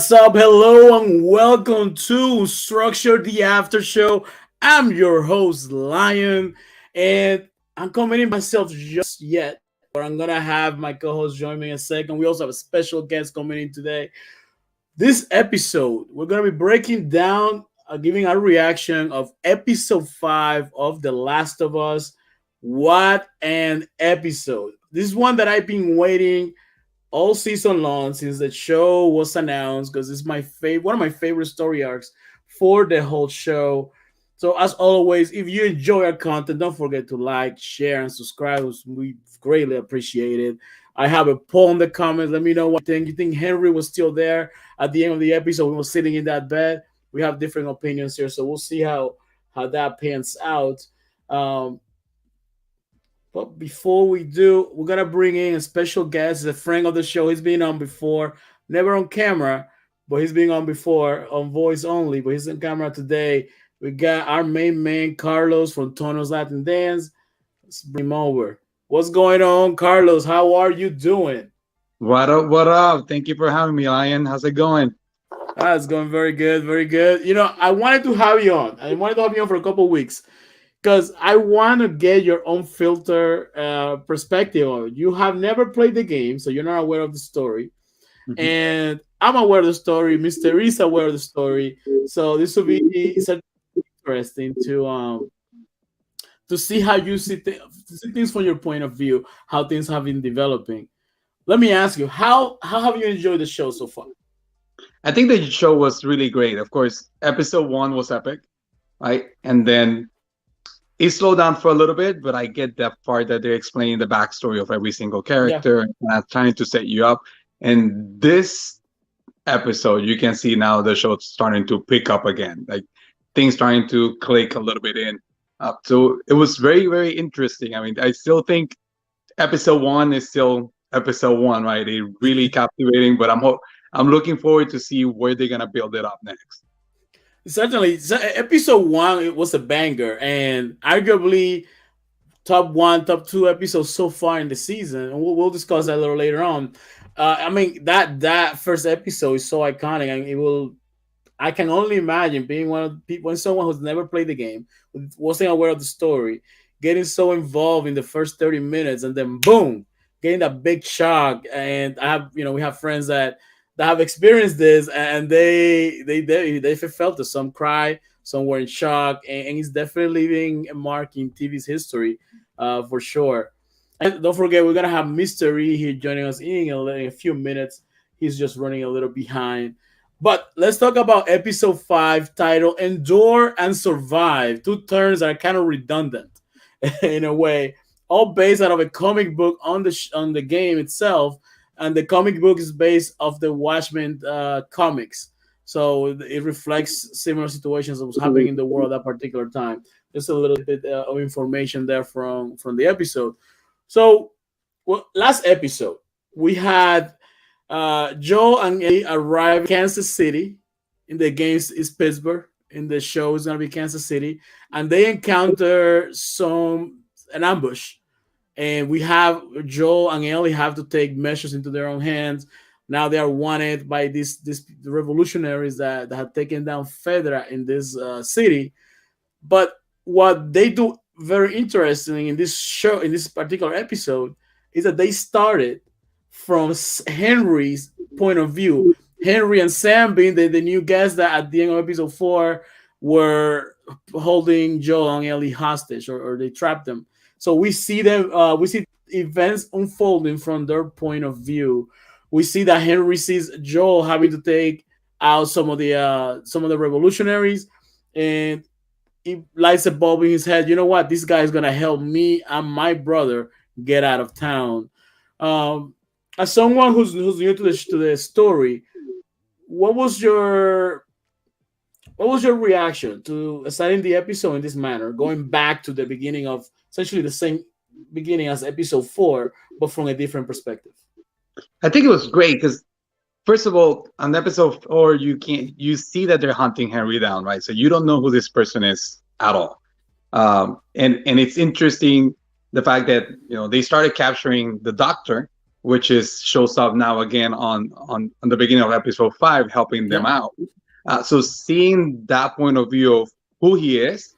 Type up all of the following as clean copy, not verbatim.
What's up? Hello and welcome to Structure the After Show. I'm your host, Lion, and I'm coming in myself just yet, but I'm gonna have my co-host join me in a second. We also have a special guest coming in today. This episode, we're gonna be breaking down, giving our reaction of episode 5 of The Last of Us. What an episode! This is one that I've been waiting all season long since the show was announced because it's my favorite, one of my favorite story arcs for the whole show. So as always, if you enjoy our content, don't forget to like, share, and subscribe. We greatly appreciate it. I have a poll in the comments. Let me know what you think. You think Henry was still there at the end of the episode? We were sitting in that bed. We have different opinions here, so we'll see how that pans out. Um, but before we do, we're gonna bring in a special guest, a friend of the show. He's been on before, never on camera, but he's been on before on voice only. But he's on camera today. We got our main man Carlos from Tonos Latin Dance. Let's bring him over. What's going on, Carlos? How are you doing? What up? What up? Thank you for having me, Lion. How's it going? It's going very good, very good. I wanted to have you on. I wanted to have you on for a couple weeks because I want to get your own filter perspective on it. You have never played the game, so you're not aware of the story. Mhm. And I'm aware of the story. Mr. is aware of the story. So this will be such interesting to see how you to see things from your point of view, how things have been developing. Let me ask you, how have you enjoyed the show so far? I think the show was really great. Of course, episode one was epic, right? And then it slowed down for a little bit, but I get that part that they're explaining the backstory of every single Yeah. character and trying to set you up. And this episode, you can see now the show's starting to pick up again, like things starting to click a little bit in. So it was very, very interesting. I mean, I still think episode one is still episode one, right? It really captivating, but I'm looking forward to see where they're gonna build it up next. Certainly, episode one it was a banger, and arguably top one, top two episodes so far in the season. And we'll discuss that a little later on. I mean that first episode is so iconic, and it will. I can only imagine being one of the people, when someone who's never played the game, wasn't aware of the story, getting so involved in the first 30 minutes, and then boom, getting that big shock. And I have, we have friends that have experienced this, and they felt it. Some cry, some were in shock, and it's definitely leaving a mark in TV's history, for sure. And don't forget, we're gonna have Mystery here joining us in a few minutes. He's just running a little behind. But let's talk about episode 5, titled Endure and Survive. Two terms that are kind of redundant in a way, all based out of a comic book on on the game itself. And the comic book is based off the Watchmen comics. So it reflects similar situations that was happening in the world at that particular time. Just a little bit of information there from the episode. So, well, last episode, we had Joel and Ellie arrive in Kansas City. In the games is Pittsburgh. In the show is gonna be Kansas City, and they encounter an ambush, and we have Joel and Ellie have to take measures into their own hands. Now they are wanted by these revolutionaries that have taken down Fedra in this city. But what they do very interesting in this show, in this particular episode, is that they started from Henry's point of view. Henry and Sam being the new guests that at the end of episode 4 were holding Joel and Ellie hostage, or they trapped them. So we see them, we see events unfolding from their point of view. We see that Henry sees Joel having to take out some of the revolutionaries, and he lights a bulb in his head. You know what? This guy is gonna help me and my brother get out of town. Um, as someone who's new to the story, what was your reaction to starting the episode in this manner, going back to the beginning of essentially the same beginning as episode 4, but from a different perspective? I think it was great because first of all, on episode four, you see that they're hunting Henry down, right? So you don't know who this person is at all. And it's interesting the fact that they started capturing the doctor, which is shows up now again on the beginning of episode 5, helping them Yeah. out. So seeing that point of view of who he is,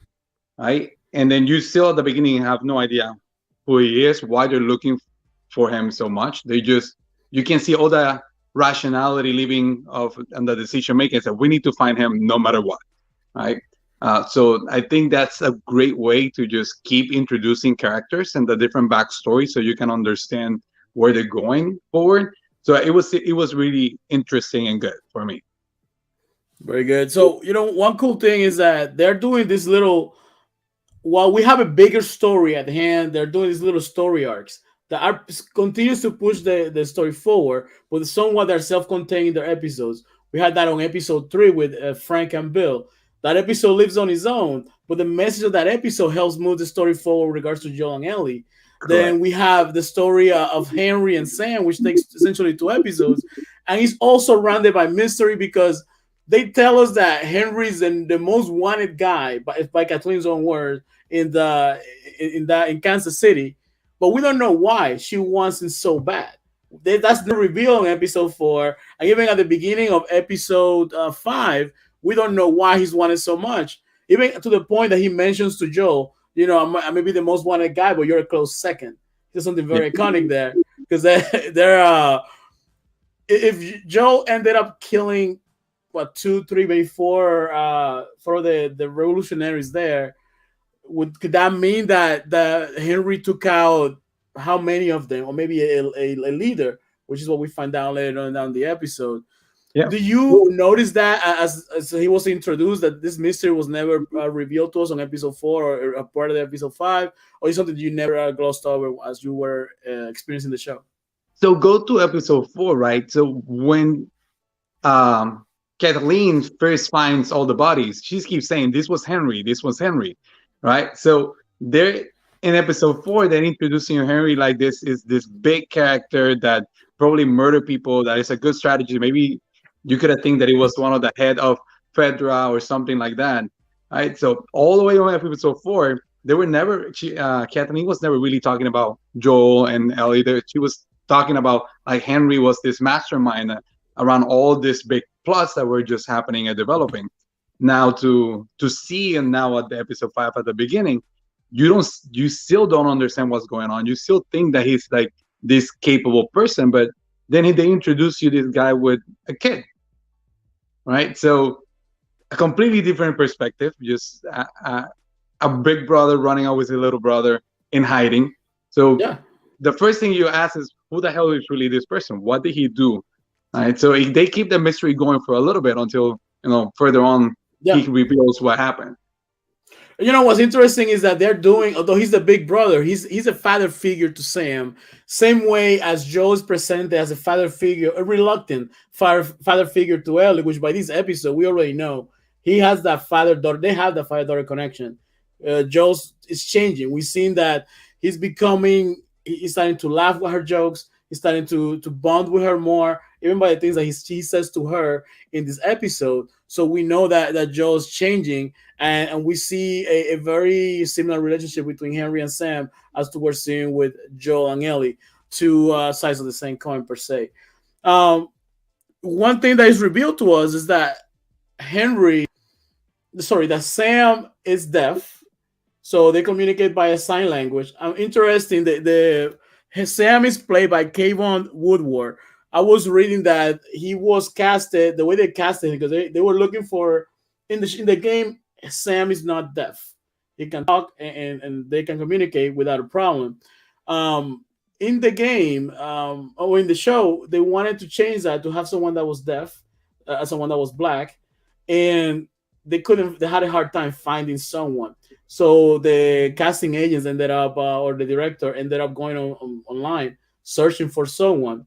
right, and then you still at the beginning have no idea who he is, why they're looking for him so much. They just, you can see all the rationality leaving of and the decision making. So we need to find him no matter what, right? So I think that's a great way to just keep introducing characters and the different backstories, so you can understand where they're going forward. So it was really interesting and good for me. Very good. So, one cool thing is that they're doing this little, while we have a bigger story at hand, they're doing these little story arcs that continues to push the story forward, but somewhat they're self-contained in their episodes. We had that on episode 3 with Frank and Bill. That episode lives on its own, but the message of that episode helps move the story forward with regards to Joel and Ellie. Then Correct. we have the story of Henry and Sam, which takes essentially 2 episodes, and it's also surrounded by mystery because they tell us that Henry's the most wanted guy, by Kathleen's own words, in Kansas City, but we don't know why she wants him so bad. That's the reveal in episode 4, and even at the beginning of episode 5, we don't know why he's wanted so much. Even to the point that he mentions to Joel, I may be the most wanted guy, but you're a close second. There's something Yeah. very iconic there because they're if Joel ended up killing what 2, 3, maybe four the revolutionaries there, could that mean that Henry took out how many of them, or maybe a leader, which is what we find out later on down the episode. Yeah. Do you notice that as he was introduced, that this mystery was never revealed to us on episode 4 or a part of the episode 5, or is something you never glossed over as you were experiencing the show? So go to episode 4, right? So when Kathleen first finds all the bodies, she keeps saying, "This was Henry. This was Henry," right? So they're in episode 4, they're introducing Henry like this is this big character that probably murdered people. That is a good strategy. Maybe you could have think that it was one of the head of Fedra or something like that, right? So all the way on episode 4, they were never. Kathleen was never really talking about Joel and Ellie. She was talking about like Henry was this mastermind around all this big plots that were just happening and developing. Now to see, and now at the episode 5 at the beginning, you still don't understand what's going on. You still think that he's like this capable person, but then they introduce you this guy with a kid, right? So a completely different perspective. Just a big brother running out with a little brother in hiding. So Yeah, the first thing you ask is, who the hell is really this person? What did he do? Right. So they keep the mystery going for a little bit until further on he yeah. reveals what happened. What's interesting is that they're doing, although he's the big brother, he's a father figure to Sam, same way as Joe is presented as a father figure, a reluctant father figure to Ellie, which by this episode we already know he has that father daughter. They have that father daughter connection. Joe's is changing. We've seen that he's starting to laugh with her jokes. He's starting to bond with her more, even by the things that he says to her in this episode. So we know that Joe's changing, and we see a very similar relationship between Henry and Sam as to we're seeing with Joel and Ellie, two sides of the same coin per se. Um, One thing that is revealed to us is that that Sam is deaf, so they communicate by a sign language. Interesting. Sam is played by Kayvon Woodward. I was reading that he was casted the way they casted him because they were looking for in the game. Sam is not deaf; he can talk and they can communicate without a problem. In the game, or in the show, they wanted to change that to have someone that was deaf, someone that was black, and they couldn't. They had a hard time finding someone. So the casting agents ended up, or the director ended up going online searching for someone.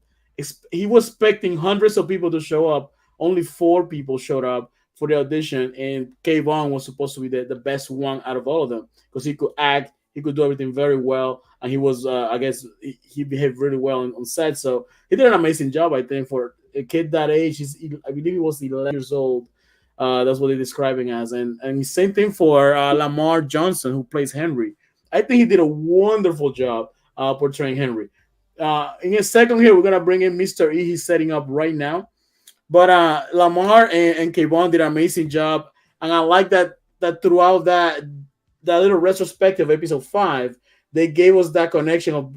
He was expecting hundreds of people to show up. Only 4 people showed up for the audition, and Kayvon was supposed to be the best one out of all of them because he could act, he could do everything very well, and he was, I guess, he behaved really well on set. So he did an amazing job, I think, for a kid that age. I believe he was 11 years old. That's what they're describing as, and same thing for Lamar Johnson, who plays Henry. I think he did a wonderful job portraying Henry. In a second here, we're gonna bring in Mr. E. He's setting up right now. But Lamar and Kayvon did an amazing job, and I like that throughout that little retrospective episode 5, they gave us that connection of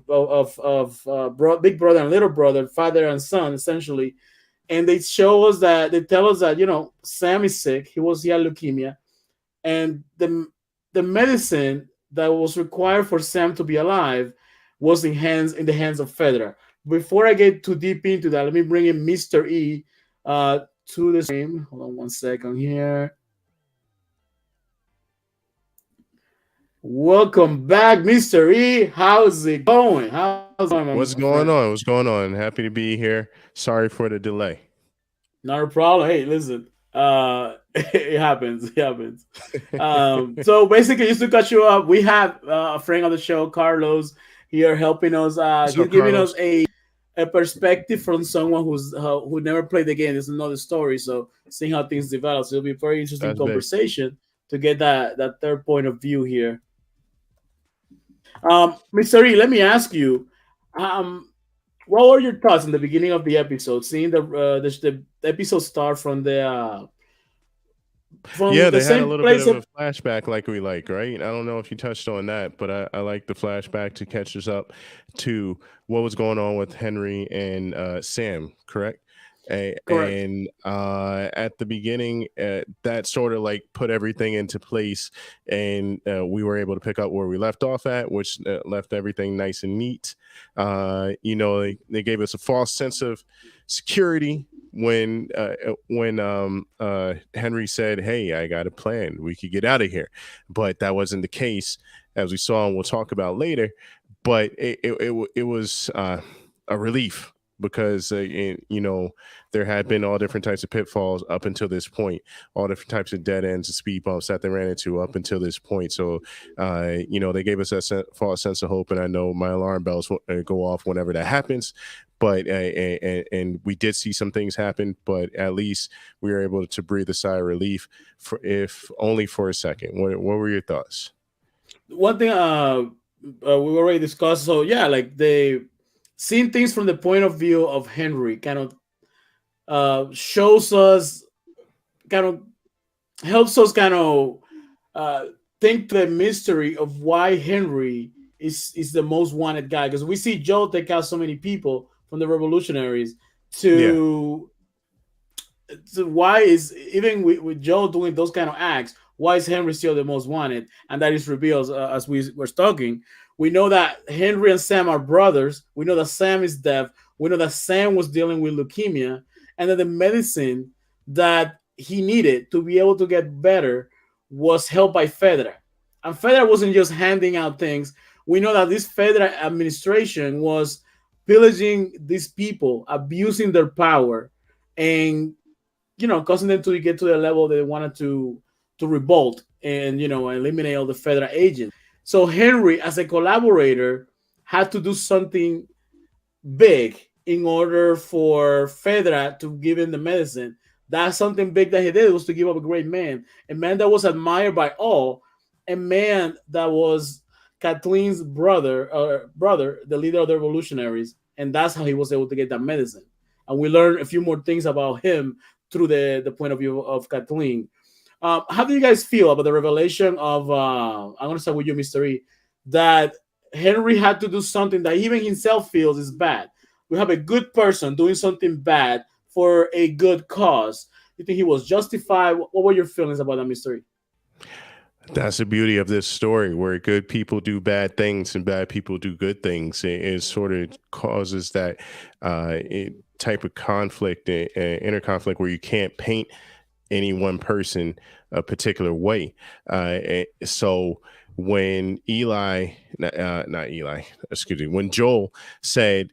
big brother and little brother, father and son, essentially, and they show us that they tell us that Sam is sick. He had leukemia, and the medicine that was required for Sam to be alive was in the hands of Fedra. Before I get too deep into that, let me bring in Mr. E to the stream. Hold on one second here. Welcome back, Mr. E. How's it going? How's it going, What's my going friend? on? What's going on? Happy to be here. Sorry for the delay. Not a problem. Hey, listen. It happens. It happens. So basically, just to cut you up, we have a friend on the show, Carlos, here helping us. What's He's up, giving us Carlos? a perspective from someone who never played the game. There's another story, so seeing how things develop. So it'll be a very interesting That's big. conversation to get that third point of view here. Mr. E, let me ask you, um, what were your thoughts in the beginning of the episode? Seeing the episode start Yeah, from the they had a same little bit place. of a flashback like we like, right? I don't know if you touched on that, but I like the flashback to catch us up to what was going on with Henry and Sam, correct? Correct. At the beginning, that sort of like put everything into place, and we were able to pick up where we left off at, which left everything nice and neat. They gave us a false sense of security when Henry said, "Hey, I got a plan. We could get out of here," but that wasn't the case, as we saw, and we'll talk about later. But it was a relief because there had been all different types of pitfalls up until this point, all different types of dead ends and speed bumps that they ran into up until this point. So they gave us that false sense of hope, and I know my alarm bells go off whenever that happens. But and we did see some things happen, but at least we were able to breathe a sigh of relief, for if only for a second. What were your thoughts? One thing we already discussed. So yeah, like they seeing things from the point of view of Henry kind of shows us, kind of helps us kind of uh, think the mystery of why Henry is the most wanted guy, because we see Joe take out so many people from the revolutionaries Yeah, to why is even with Joe doing those kind of acts, why is Henry still the most wanted? And that is revealed as we were talking. We know that Henry and Sam are brothers. We know that Sam is deaf. We know that Sam was dealing with leukemia, and that the medicine that he needed to be able to get better was helped by Fedra. And Fedra wasn't just handing out things. We know that this Fedra administration was pillaging these people, abusing their power, and causing them to get to the level they wanted to revolt and eliminate all the federal agents. So Henry, as a collaborator, had to do something big in order for Fedra to give him the medicine. That's something big that he did, was to give up a man that was admired by all, a man that was Kathleen's brother, the leader of the revolutionaries, and that's how he was able to get that medicine. And we learned a few more things about him through the point of view of Kathleen. How do you guys feel about the revelation of? I'm going to start with you, Mr. E. That Henry had to do something that even himself feels is bad. We have a good person doing something bad for a good cause. You think he was justified? What were your feelings about that, Mr. E? that's the beauty of this story, where good people do bad things and bad people do good things. It sort of causes that type of conflict, inner conflict, where you can't paint any one person a particular way. So when not Eli, excuse me, when Joel said,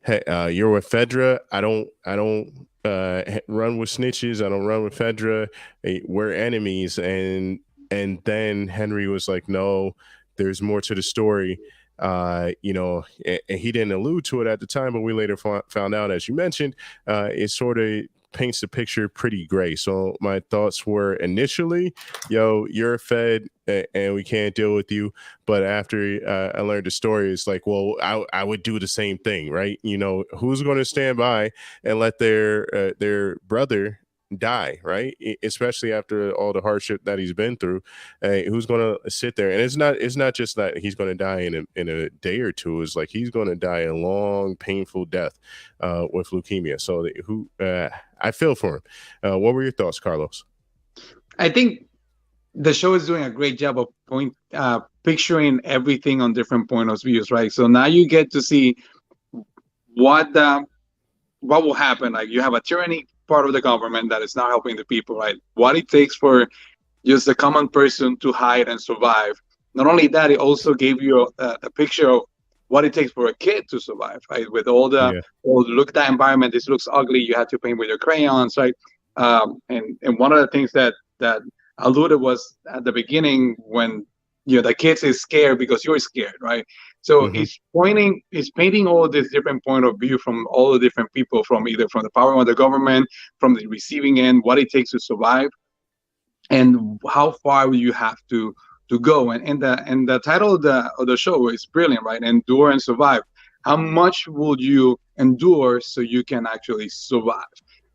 "Hey, you're with Fedra. I don't run with snitches. I don't run with Fedra. We're enemies." And then Henry was like, "No, there's more to the story." And he didn't allude to it at the time, but we later found out, as you mentioned, it sort of paints the picture pretty gray. So my thoughts were initially, yo, you're a Fed, and we can't deal with you. But after I learned the story, it's like, well, I would do the same thing, right? You know, who's going to stand by and let their brother die, right? Especially after all the hardship that he's been through. Who's going to sit there? And it's not just that he's going to die in a day or two. It's like he's going to die a long, painful death with leukemia. So I feel for him. What were your thoughts, Carlos? I think the show is doing a great job of picturing everything on different point of views, right? So now you get to see what will happen. Like, you have a tyranny part of the government that is not helping the people, right? What it takes for just the common person to hide and survive. Not only that, it also gave you a picture of what it takes for a kid to survive, right? With all the look at that environment, this looks ugly. You have to paint with your crayons, right? And one of the things that alluded was at the beginning, when the kids is scared because you're scared, right? So he's painting all this different point of view from all the different people, from either from the power of the government, from the receiving end, what it takes to survive, and how far you have to go. And the title of the show is brilliant, right? Endure and survive. How much will you endure so you can actually survive?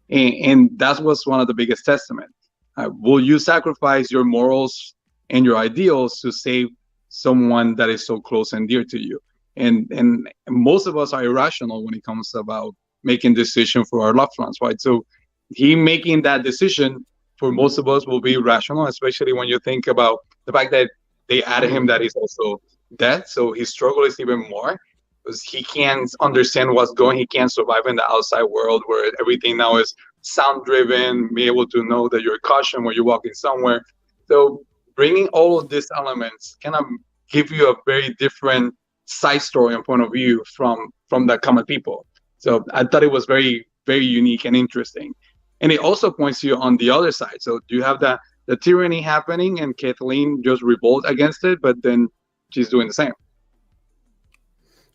And that was one of the biggest testament. Will you sacrifice your morals and your ideals to save someone that is so close and dear to you? And most of us are irrational when it comes about making decision for our loved ones, right? So he making that decision for most of us will be rational, especially when you think about the fact that they added him that he's also dead. So his struggle is even more, because he can't understand what's going. He can't survive in the outside world where everything now is sound driven, be able to know that you're cautioned when you're walking somewhere. So bringing all of these elements kind of give you a very different side story and point of view from the common people. So I thought it was very, very unique and interesting. And it also points you on the other side. So you have the tyranny happening, and Kathleen just revolt against it, but then she's doing the same.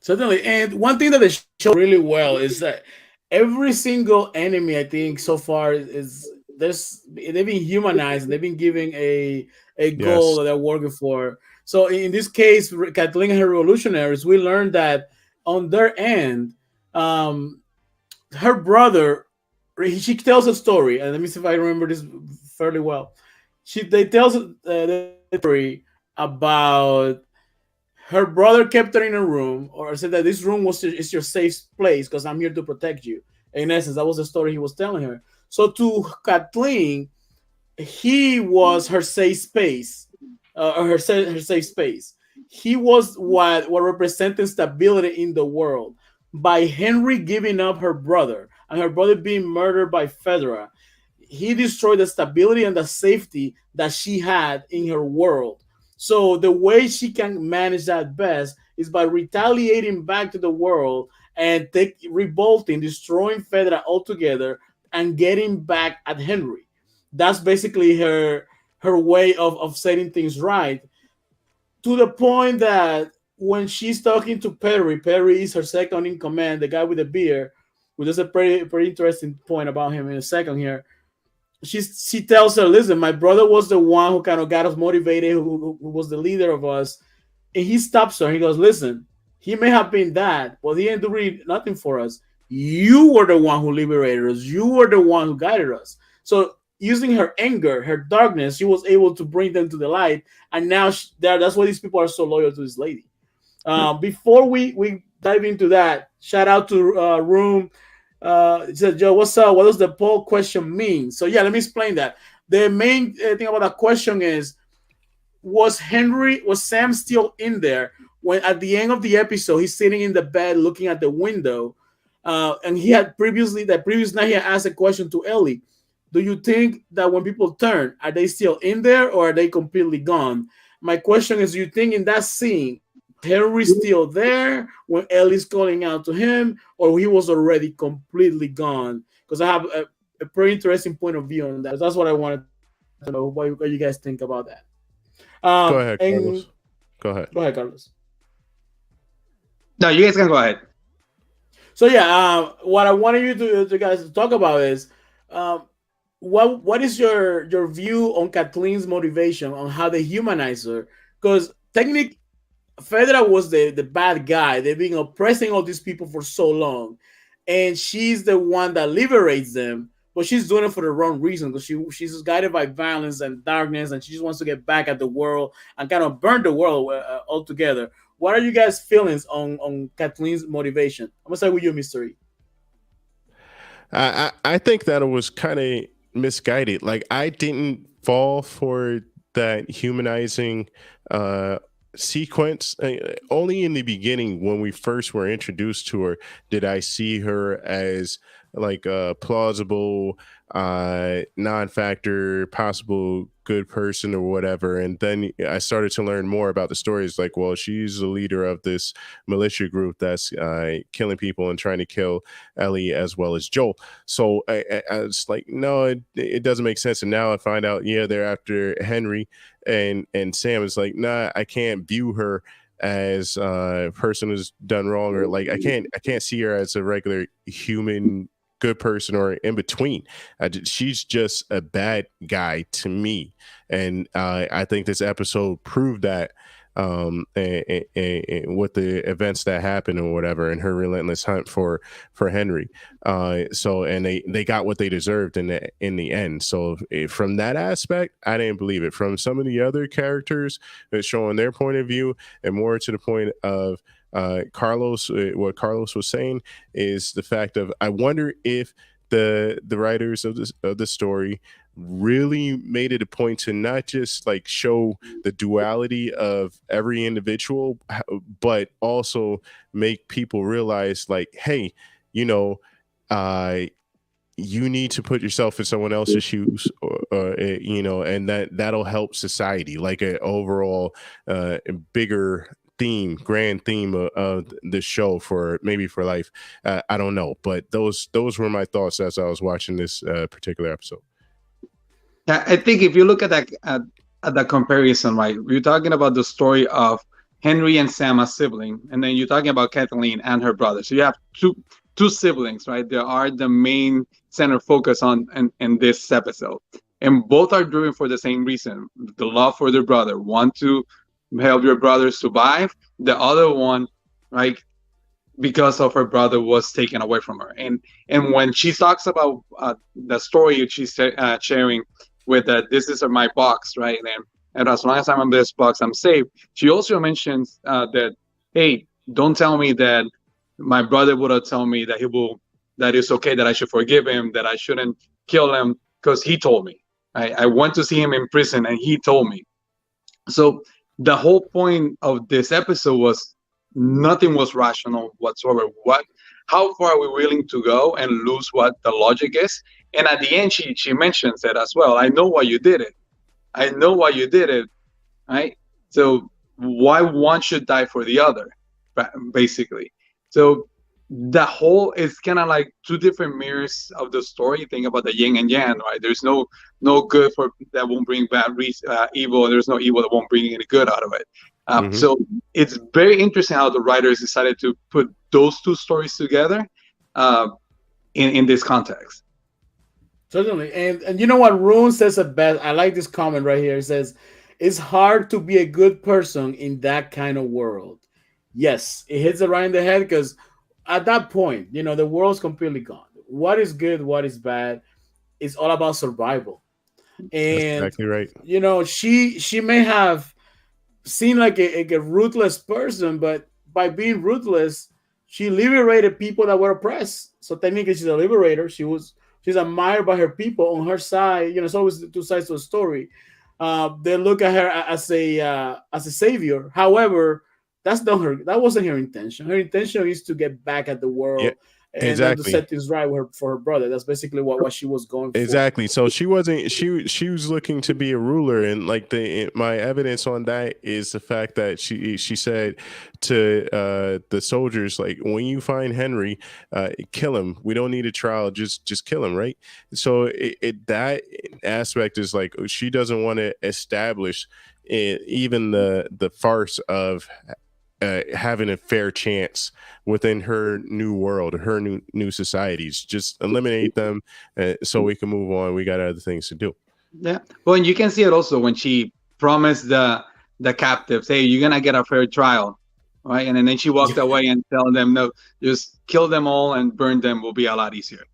Certainly. And one thing that they show really well is that every single enemy, I think, so far is they've been humanized, and they've been given a goal that they're working for. So in this case, Kathleen and her revolutionaries, we learned that on their end, her brother, she tells a story, and let me see if I remember this fairly well. They tells the story about her brother kept her in a room, or said that this room is your safe place because I'm here to protect you. In essence, that was the story he was telling her. So to Kathleen, he was her safe space, her safe space. He was what represented stability in the world. By Henry giving up her brother and her brother being murdered by Fedra, he destroyed the stability and the safety that she had in her world. So the way she can manage that best is by retaliating back to the world and revolting, destroying Fedra altogether, and getting back at Henry. That's basically her way of setting things right, to the point that when she's talking to Perry is her second in command, the guy with the beard, which is a pretty interesting point about him in a second here. She tells her, listen, my brother was the one who kind of got us motivated, who was the leader of us. And he stops her. He goes, listen, he may have been that, but he didn't do really nothing for us. You were the one who liberated us. You were the one who guided us. So using her anger, her darkness, she was able to bring them to the light. And now that's why these people are so loyal to this lady. Before we dive into that, shout out to Room. It said, Joe, what's up? What does the poll question mean? So yeah, let me explain that. The main thing about that question is, was Sam still in there when at the end of the episode he's sitting in the bed looking at the window, and he had previous night he had asked a question to Ellie. Do you think that when people turn, are they still in there or are they completely gone? My question is, do you think in that scene Henry's still there when Ellie's calling out to him, or he was already completely gone? Because I have a pretty interesting point of view on that. That's what I wanted to know. What you guys think about that? Go ahead, Carlos. Go ahead, Carlos. No, you guys can go ahead. So yeah, what I wanted you to guys to talk about is what is your view on Kathleen's motivation on how they humanize her? Because technically, Fedra was the bad guy. They've been oppressing all these people for so long, and she's the one that liberates them. But she's doing it for the wrong reason because she's guided by violence and darkness, and she just wants to get back at the world and kind of burn the world altogether. What are you guys' feelings on Kathleen's motivation? I'm gonna start with you, Mystery. I think that it was kind of misguided. Like I didn't fall for that humanizing sequence. Only in the beginning, when we first were introduced to her, did I see her as like a plausible non-factor possible good person or whatever. And then I started to learn more about the stories. Like, well, she's the leader of this militia group that's killing people and trying to kill Ellie as well as Joel. So I was like, no, it doesn't make sense. And now I find out, yeah, they're after Henry, and Sam is like, nah, I can't view her as a person who's done wrong, or like I can't see her as a regular human good person or in between. She's just a bad guy to me, and I think this episode proved that, and with the events that happened or whatever, and her relentless hunt for Henry. So and they got what they deserved in the end. So from that aspect, I didn't believe it. From some of the other characters that showing their point of view, and more to the point of Carlos, what Carlos was saying is the fact of, I wonder if the writers of the story really made it a point to not just like show the duality of every individual, but also make people realize like, hey, you know, you need to put yourself in someone else's shoes, you know, and that'll help society, like an overall bigger grand theme of the show for maybe for life. I don't know, but those were my thoughts as I was watching this particular episode. Yeah, I think if you look at that at the comparison, right, you're talking about the story of Henry and Sam as sibling, and then you're talking about Kathleen and her brother. So you have two siblings, right? They are the main center focus on in this episode, and both are driven for the same reason: the love for their brother, want to help your brother survive. The other one, right, because of her brother was taken away from her. And when she talks about the story she's sharing with that, this is my box, right? And as long as I'm in this box, I'm safe. She also mentions that, hey, don't tell me that my brother would have told me that it's okay, that I should forgive him, that I shouldn't kill him, because he told me. I went to see him in prison and he told me. So the whole point of this episode was nothing was rational whatsoever. How far are we willing to go and lose what the logic is? And at the end, she mentions it as well. I know why you did it. I know why you did it. Right? So why one should die for the other, basically. So the whole is kind of like two different mirrors of the story. Think about the yin and yang, right? There's no good for that won't bring bad evil, and there's no evil that won't bring any good out of it. So it's very interesting how the writers decided to put those two stories together in this context. Certainly, and you know what Rune says it best. I like this comment right here. It says, "It's hard to be a good person in that kind of world." Yes, it hits it right in the head because at that point, you know, the world's completely gone. What is good, what is bad, it's all about survival. And That's exactly right. you know, she may have seemed like a ruthless person, but by being ruthless, she liberated people that were oppressed. So technically, she's a liberator. She's admired by her people. On her side, you know, it's always the two sides to a story. They look at her as a savior. However, that's not her. That wasn't her intention. Her intention is to get back at the Yeah, world and then to exactly. set things right with her, for her brother. That's basically what she was going for. Exactly. So she wasn't. She was looking to be a ruler, and like my evidence on that is the fact that she said to the soldiers, like, when you find Henry, kill him. We don't need a trial. Just kill him, right? So that aspect is like, she doesn't want to establish even the farce of having a fair chance within her new world, her new societies. Just eliminate them, so we can move on. We got other things to do. Yeah. Well, and you can see it also when she promised the captives, "Hey, you're gonna get a fair trial," right? And then she walked away and tell them, "No, just kill them all and burn them will be a lot easier."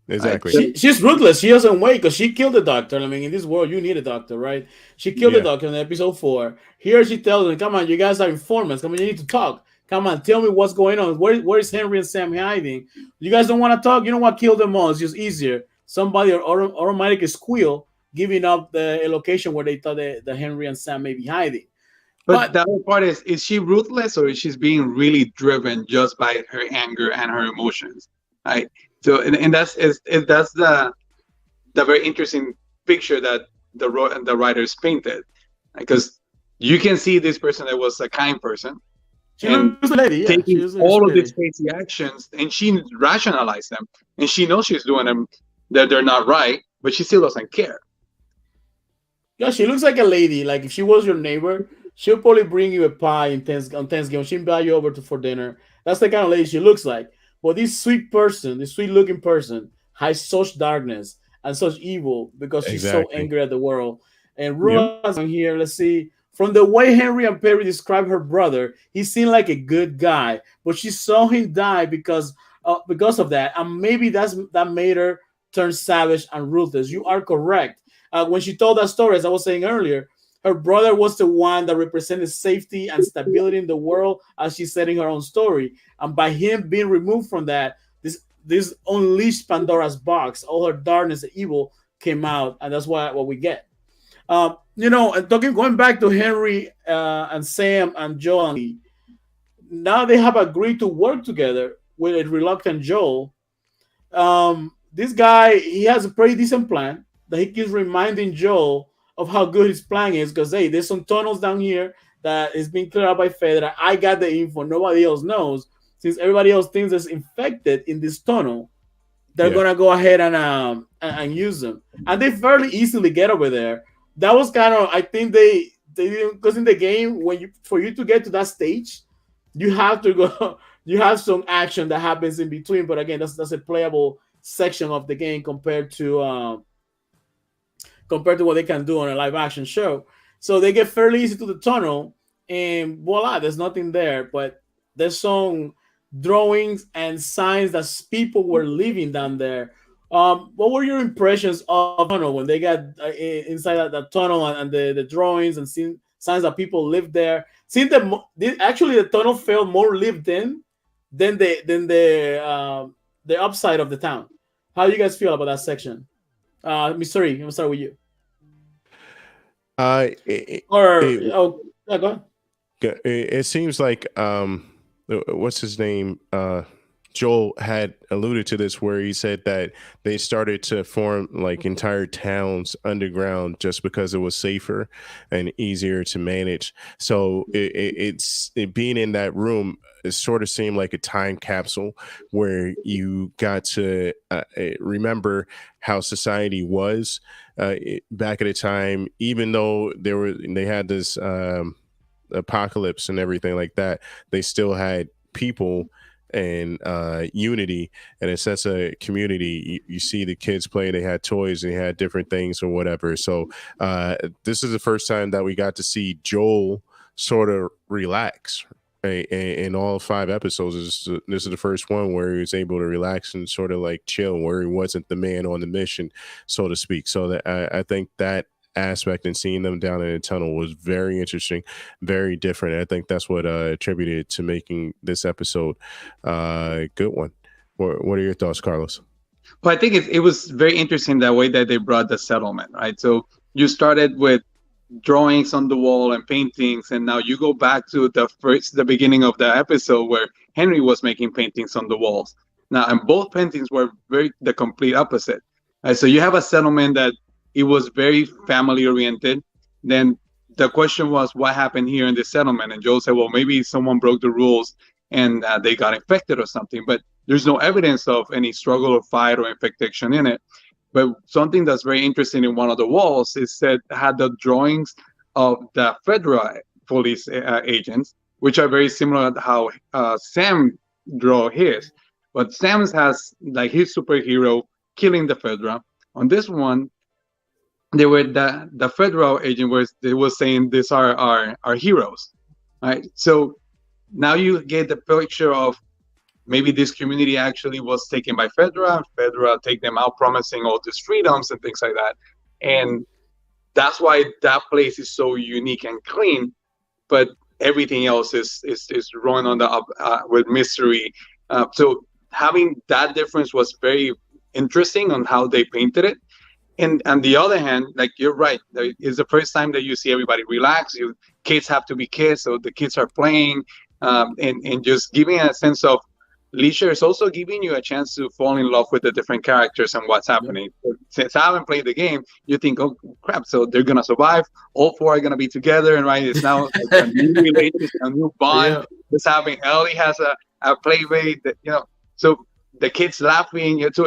Exactly. She's ruthless. She doesn't wait because she killed the doctor. I mean, in this world, you need a doctor, right? She killed the doctor in episode 4. Here she tells them, "Come on, you guys are informants. Come on, you need to talk. Come on, tell me what's going on. Where is Henry and Sam hiding? You guys don't want to talk. You know what? Kill them all. It's just easier. Somebody automatically squeal, giving up the location where they thought the Henry and Sam may be hiding." But the other part is she ruthless, or is she being really driven just by her anger and her emotions? Right. So and that's the very interesting picture that the writers painted, because you can see this person that was a kind person, and taking all of these crazy actions, and she rationalized them, and she knows she's doing them, that they're not right, but she still doesn't care. Yeah, she looks like a lady. Like if she was your neighbor, she'll probably bring you a pie on Thanksgiving. She'll invite you over for dinner. That's the kind of lady she looks like. But this sweet person, this sweet-looking person, has such darkness and such evil because she's so angry at the world. And Rua's here, let's see. From the way Henry and Perry describe her brother, he seemed like a good guy, but she saw him die because of that. And maybe that made her turn savage and ruthless. You are correct. When she told that story, as I was saying earlier, her brother was the one that represented safety and stability in the world, as she said in her own story. And by him being removed from that, this unleashed Pandora's box. All her darkness and evil came out, and that's what we get. Going back to Henry and Sam and Joel, now they have agreed to work together with a reluctant Joel. This guy, he has a pretty decent plan that he keeps reminding Joel of how good his plan is, because hey, there's some tunnels down here that is being cleared out by Fedra. I got the info, nobody else knows. Since everybody else thinks there's infected in this tunnel, they're gonna go ahead and use them, and they fairly easily get over there. That was kind of, I think they because in the game, for you to get to that stage, you have to go. You have some action that happens in between, but again, that's a playable section of the game compared to what they can do on a live action show. So they get fairly easy to the tunnel, and voila, there's nothing there, but there's some drawings and signs that people were living down there. What were your impressions of the tunnel when they got inside that tunnel, and the drawings and seeing signs that people lived there? Seeing actually the tunnel felt more lived in than the upside of the town. How do you guys feel about that section? Mystery, I'm gonna start with you. Go ahead. It seems like what's his name? Joel had alluded to this, where he said that they started to form like entire towns underground just because it was safer and easier to manage. So it being in that room, it sort of seemed like a time capsule where you got to remember how society was back at a time, even though they had this apocalypse and everything like that. They still had people and unity and a sense of community. You see the kids play, they had toys and they had different things or whatever. So this is the first time that we got to see Joel sort of relax. In all 5 episodes, this is the first one where he was able to relax and sort of like chill, where he wasn't the man on the mission, so to speak. So that I think that aspect and seeing them down in the tunnel was very interesting, very different. I think that's what attributed to making this episode a good one. What are your thoughts, Carlos? Well, I think it was very interesting that way that they brought the settlement, right? So you started with drawings on the wall and paintings, and now you go back to the beginning of the episode where Henry was making paintings on the walls. Now, and both paintings were the complete opposite. Right? So you have a settlement that it was very family oriented. Then the question was, what happened here in the settlement? And Joel said, well, maybe someone broke the rules and they got infected or something, but there's no evidence of any struggle or fight or infection in it. But something that's very interesting in one of the walls is that had the drawings of the federal police agents, which are very similar to how Sam draw his. But Sam's has like his superhero killing the Fedra. On this one, they were the federal agent was they was saying these are our heroes, right? So now you get the picture of maybe this community actually was taken by Fedra. Fedra take them out, promising all these freedoms and things like that, and that's why that place is so unique and clean. But everything else is run on the up with mystery. So having that difference was very interesting on how they painted it. And on the other hand, like you're right, it's the first time that you see everybody relax. You kids have to be kids, so the kids are playing, and just giving a sense of leisure is also giving you a chance to fall in love with the different characters and what's happening. Since I haven't played the game, you think, oh crap, so they're gonna survive. All four are gonna be together, and right, it's now like a new relationship, a new bond. Yeah. It's happening. Ellie has a playmate, that, so the kids laughing. So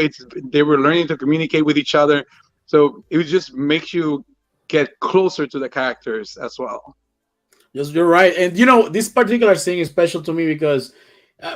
they were learning to communicate with each other. So it just makes you get closer to the characters as well. Yes, you're right. And this particular thing is special to me because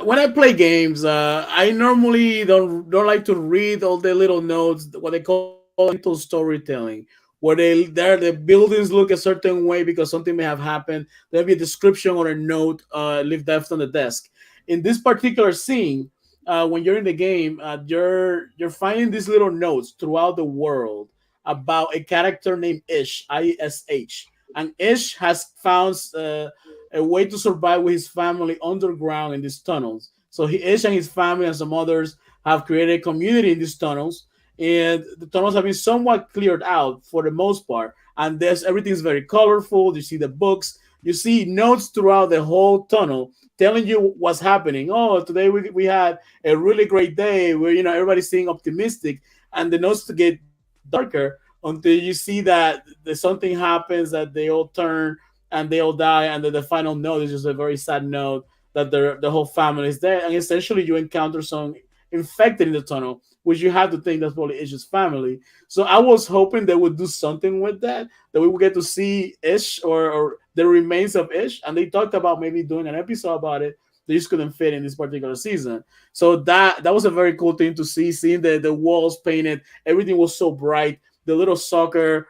when I play games, I normally don't like to read all the little notes, what they call mental storytelling, where the buildings look a certain way because something may have happened. There'll be a description or a note left on the desk. In this particular scene, when you're in the game, you're finding these little notes throughout the world about a character named Ish, Ish, and Ish has found a way to survive with his family underground in these tunnels. So Ish and his family and some others have created a community in these tunnels, and the tunnels have been somewhat cleared out for the most part. And there's everything's very colorful. You see the books, you see notes throughout the whole tunnel telling you what's happening. Oh, today we had a really great day where everybody's staying optimistic, and the notes to get darker until you see that something happens, that they all turn and they all die, and then the final note is just a very sad note that the whole family is dead, and essentially you encounter some infected in the tunnel, which you have to think that's probably Ish's family. So I was hoping they would do something with that we would get to see Ish or the remains of Ish, and they talked about maybe doing an episode about it. They just couldn't fit in this particular season. So that was a very cool thing to see, seeing the walls painted, everything was so bright, the little soccer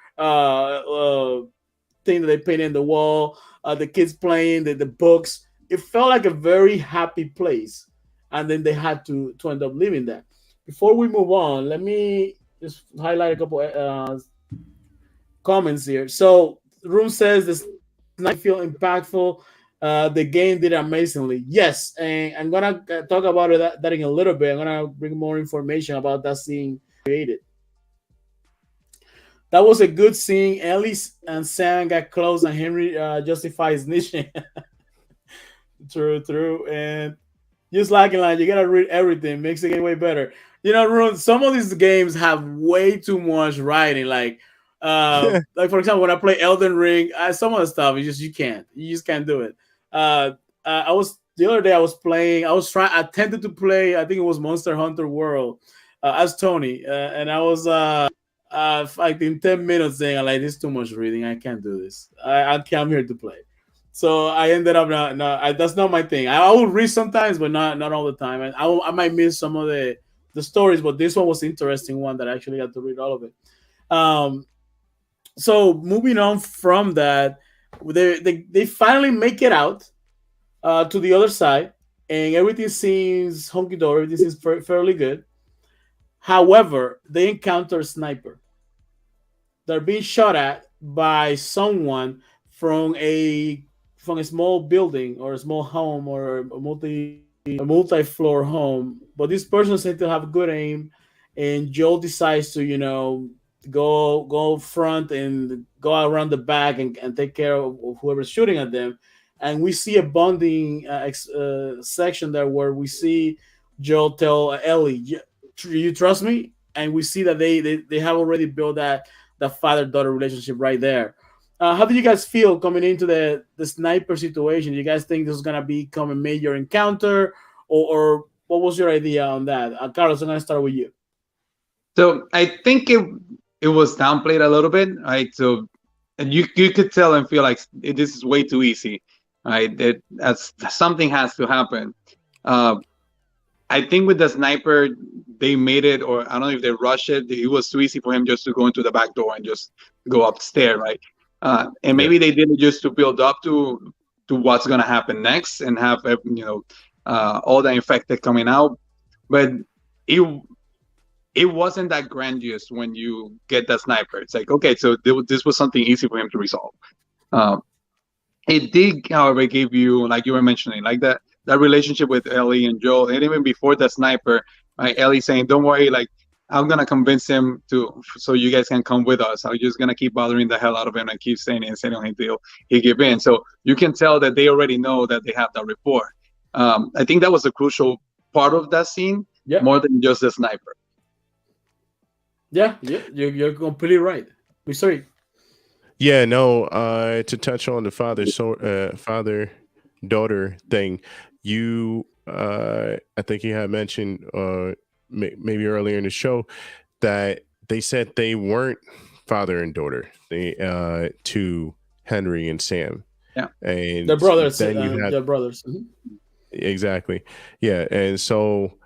thing that they painted in the wall, the kids playing, the books. It felt like a very happy place, and then they had to end up leaving that. Before we move on, let me just highlight a couple comments here. So, Room says this night feel impactful. The game did amazingly. Yes, and I'm gonna talk about that in a little bit. I'm gonna bring more information about that scene created. That was a good scene. Ellie and Sam got close, and Henry justifies snitching. True. And just like you gotta read everything, makes the game way better. Ron, some of these games have way too much writing. Like for example, when I play Elden Ring, some of the stuff you just can't do it. I was the other day I was playing. I attempted to play. I think it was Monster Hunter World as Tony, and I was like in 10 minutes saying, "I like this too much reading. I can't do this. I'm here to play." So I ended up that's not my thing. I will read sometimes, but not all the time. And I might miss some of the stories, but this one was the interesting one that I actually got to read all of it. So moving on from that, they finally make it out to the other side, and everything seems hunky dory. Everything seems fairly good. However, they encounter a sniper. They're being shot at by someone from a small building or a small home or a multi-floor home. But this person seems to have good aim, and Joel decides to go front and go around the back and take care of whoever's shooting at them. And we see a bonding section there where we see Joel tell Ellie, "You trust me?" And we see that they have already built that father-daughter relationship right there. How do you guys feel coming into the sniper situation? Do you guys think this is gonna become a major encounter, or what was your idea on that? Carlos, I'm gonna start with you. So I think it was downplayed a little bit, right? So and you could tell and feel like this is way too easy. right? That's something has to happen. Uh, I think with the sniper, they made it, or I don't know if they rushed it. It was too easy for him just to go into the back door and just go upstairs, right? And Yeah. maybe they did it just to build up to what's gonna happen next and have all the infected coming out. But it it wasn't that grandiose when you get the sniper. It's like, okay, so this was something easy for him to resolve. Um, it did, however, give you, like you were mentioning, like that relationship with Ellie and Joel, and even before the sniper, right? Ellie saying, "Don't worry, like I'm gonna convince him to, so you guys can come with us. I'm just gonna keep bothering the hell out of him and keep saying it and saying until he give in." So you can tell that they already know that they have that rapport. I think that was a crucial part of that scene, Yeah, more than just the sniper. yeah, yeah. You're completely right. We sorry. Yeah, no, to touch on the father daughter thing, I think you had mentioned maybe earlier in the show that they said they weren't father and daughter, to Henry and Sam. Yeah, The And brothers, then you had the brothers. Mhm. exactly. Yeah, and so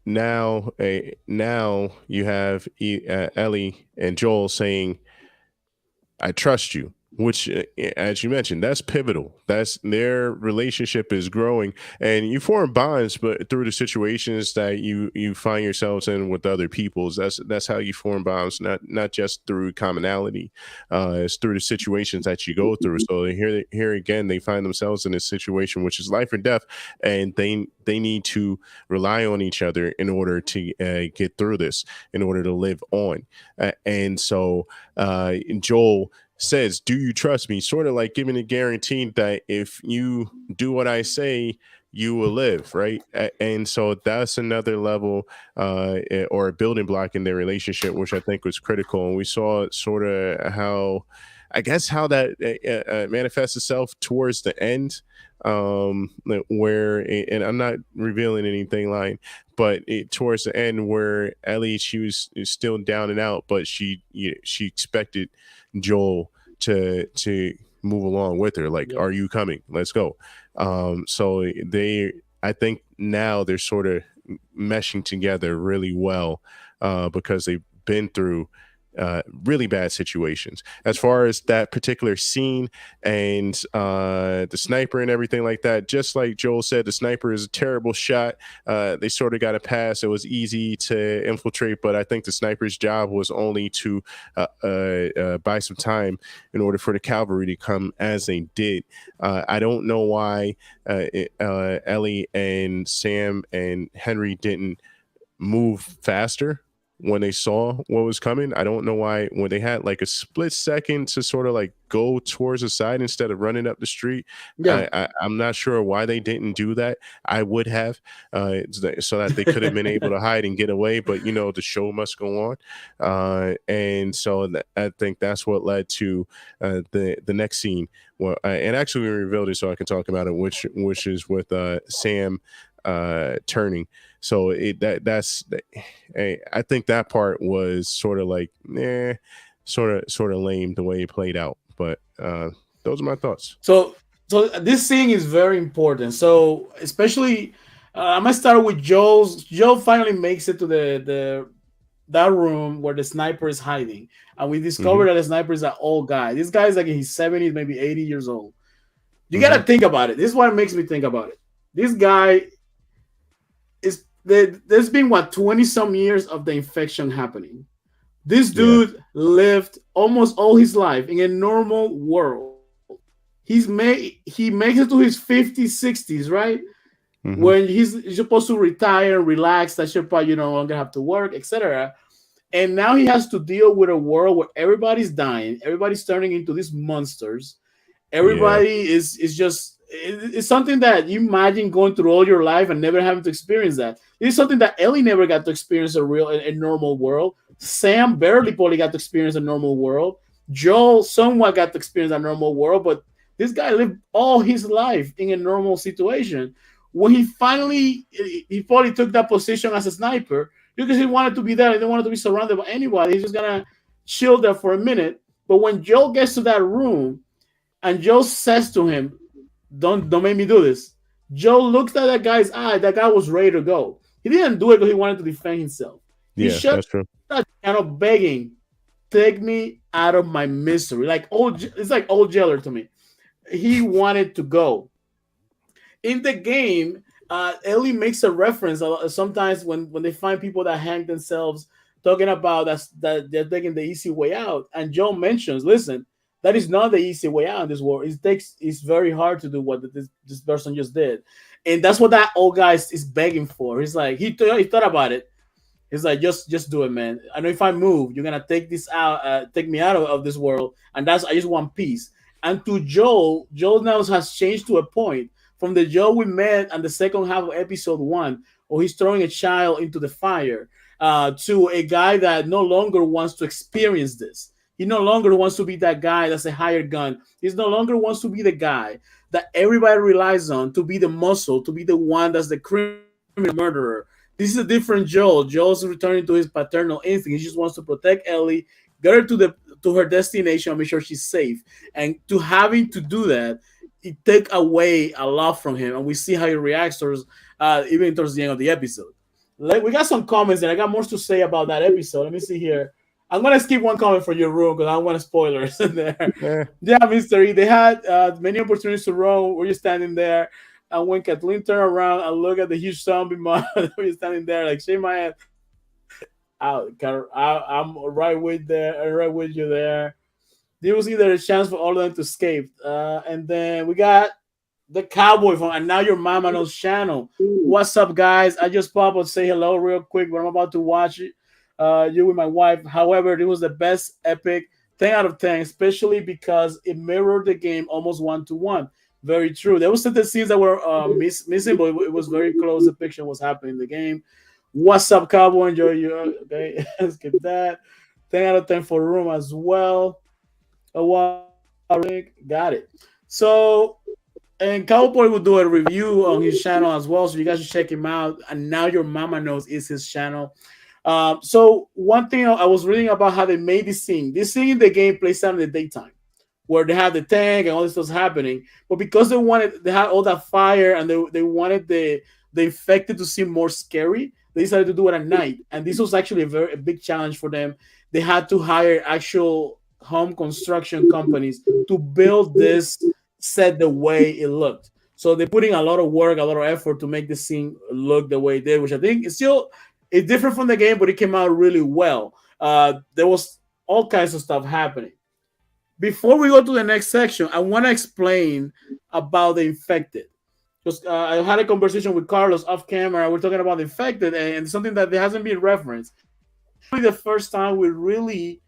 now you have Ellie and Joel saying, I trust you, which, as you mentioned, that's pivotal. That's their relationship is growing, and you form bonds, but through the situations that you find yourselves in with other peoples, that's how you form bonds. Not just through commonality, it's through the situations that you go through. So here again, they find themselves in a situation which is life or death, and they need to rely on each other in order to get through this, in order to live on, and so Joel says, "Do you trust me?" Sort of like giving a guarantee that if you do what I say, you will live, right? And so that's another level or a building block in their relationship, which I think was critical. And we saw sort of how, I guess, how that manifests itself towards the end, where, and I'm not revealing anything, line, but towards the end where Ellie, she was still down and out, but she expected Joel to move along with her. Like, Yeah, are you coming? Let's go. So I think now they're sort of meshing together really well, because they've been through really bad situations. As far as that particular scene and the sniper and everything like that, just like Joel said, the sniper is a terrible shot. They sort of got a pass. It was easy to infiltrate, but I think the sniper's job was only to buy some time in order for the cavalry to come as they did. I don't know why Ellie and Sam and Henry didn't move faster when they saw what was coming. I don't know why, when they had like a split second to sort of like go towards the side instead of running up the street. yeah, I'm not sure why they didn't do that. I would have, so that they could have been able to hide and get away. But the show must go on, and so I think that's what led to the next scene. Well, and actually we revealed it, so I can talk about it, which is with Sam turning. So I think that part was sort of like, sort of lame the way it played out. But those are my thoughts. So this scene is very important. So especially, I'm gonna start with Joe's. Joe finally makes it to the that room where the sniper is hiding, and we discover Hmm. that the sniper is an old guy. This guy is like in his 70s, maybe 80 years old. You Hmm. gotta think about it. This is what makes me think about it. This guy there's been what 20 some years of the infection happening. This Yeah. dude lived almost all his life in a normal world. He makes it to his 50s, 60s, right? Hmm. When he's supposed to retire and relax, that should probably no longer have to work, etc. And now he has to deal with a world where everybody's dying, everybody's turning into these monsters. Yeah. Everybody is just it's something that you imagine going through all your life and never having to experience that. It's something that Ellie never got to experience a normal world. Sam barely probably got to experience a normal world. Joel somewhat got to experience a normal world, but this guy lived all his life in a normal situation. When he finally took that position as a sniper because he wanted to be there. He didn't want to be surrounded by anybody. He's just gonna chill there for a minute. But when Joel gets to that room and Joe says to him, don't make me do this. Joe looked at that guy's eye. That guy was ready to go. He didn't do it because he wanted to defend himself. He Yeah, shut that's true. that kind of begging, take me out of my misery. Like it's like old jailer to me. He wanted to go. In the game, Ellie makes a reference sometimes when they find people that hang themselves, talking about that they're taking the easy way out. And Joe mentions, listen, that is not the easy way out in this world. It's very hard to do what this person just did, and that's what that old guy is begging for. He's like he thought about it. He's like, just do it, man. I know if I move, you're gonna take this out, take me out of this world, and that's I just want peace. And to Joel, Joel now has changed to a point from the Joel we met on the second half of episode 1, where he's throwing a child into the fire, to a guy that no longer wants to experience this. He no longer wants to be that guy that's a hired gun. He's no longer wants to be the guy that everybody relies on to be the muscle, to be the one that's the criminal murderer. This is a different Joel. Joel's returning to his paternal instinct. He just wants to protect Ellie, get her to her destination, and make sure she's safe. And to having to do that, it take away a lot from him, and we see how he reacts towards even towards the end of the episode. We got some comments, and I got more to say about that episode. Let me see here. I'm gonna skip one comment for your room because I don't want spoilers in there. Yeah, Mystery. They had many opportunities to run. We're just standing there, and when Kathleen turned around and looked at the huge zombie mob, we're standing there like shake my head. I'm right with you there. There was either a chance for all of them to escape, and then we got the cowboy from And Now Your Mama Knows channel. What's up, guys? I just pop up say hello real quick, but I'm about to watch it. You with my wife. However, it was the best epic 10 out of 10, especially because it mirrored the game almost 1-to-1. Very true. There was certain scenes that were missing, but it was very close. The picture was happening in the game. What's up, cowboy? Enjoy you. Okay, let's get that. 10 out of 10 for room as well. Got it. So, and Cowboy will do a review on his channel as well, so you guys should check him out. And Now Your Mama Knows is his channel. So one thing I was reading about how they made this scene. This scene in the game plays out in the daytime, where they have the tank and all this stuff's happening. But because they had all that fire and they wanted the infected to seem more scary, they decided to do it at night. And this was actually a big challenge for them. They had to hire actual home construction companies to build this set the way it looked. So they're putting a lot of work, a lot of effort to make the scene look the way it did, which I think it's different from the game, but it came out really well. There was all kinds of stuff happening. Before we go to the next section, I want to explain about the infected. Because I had a conversation with Carlos off camera. We're talking about the infected and something that there hasn't been referenced. The first time we really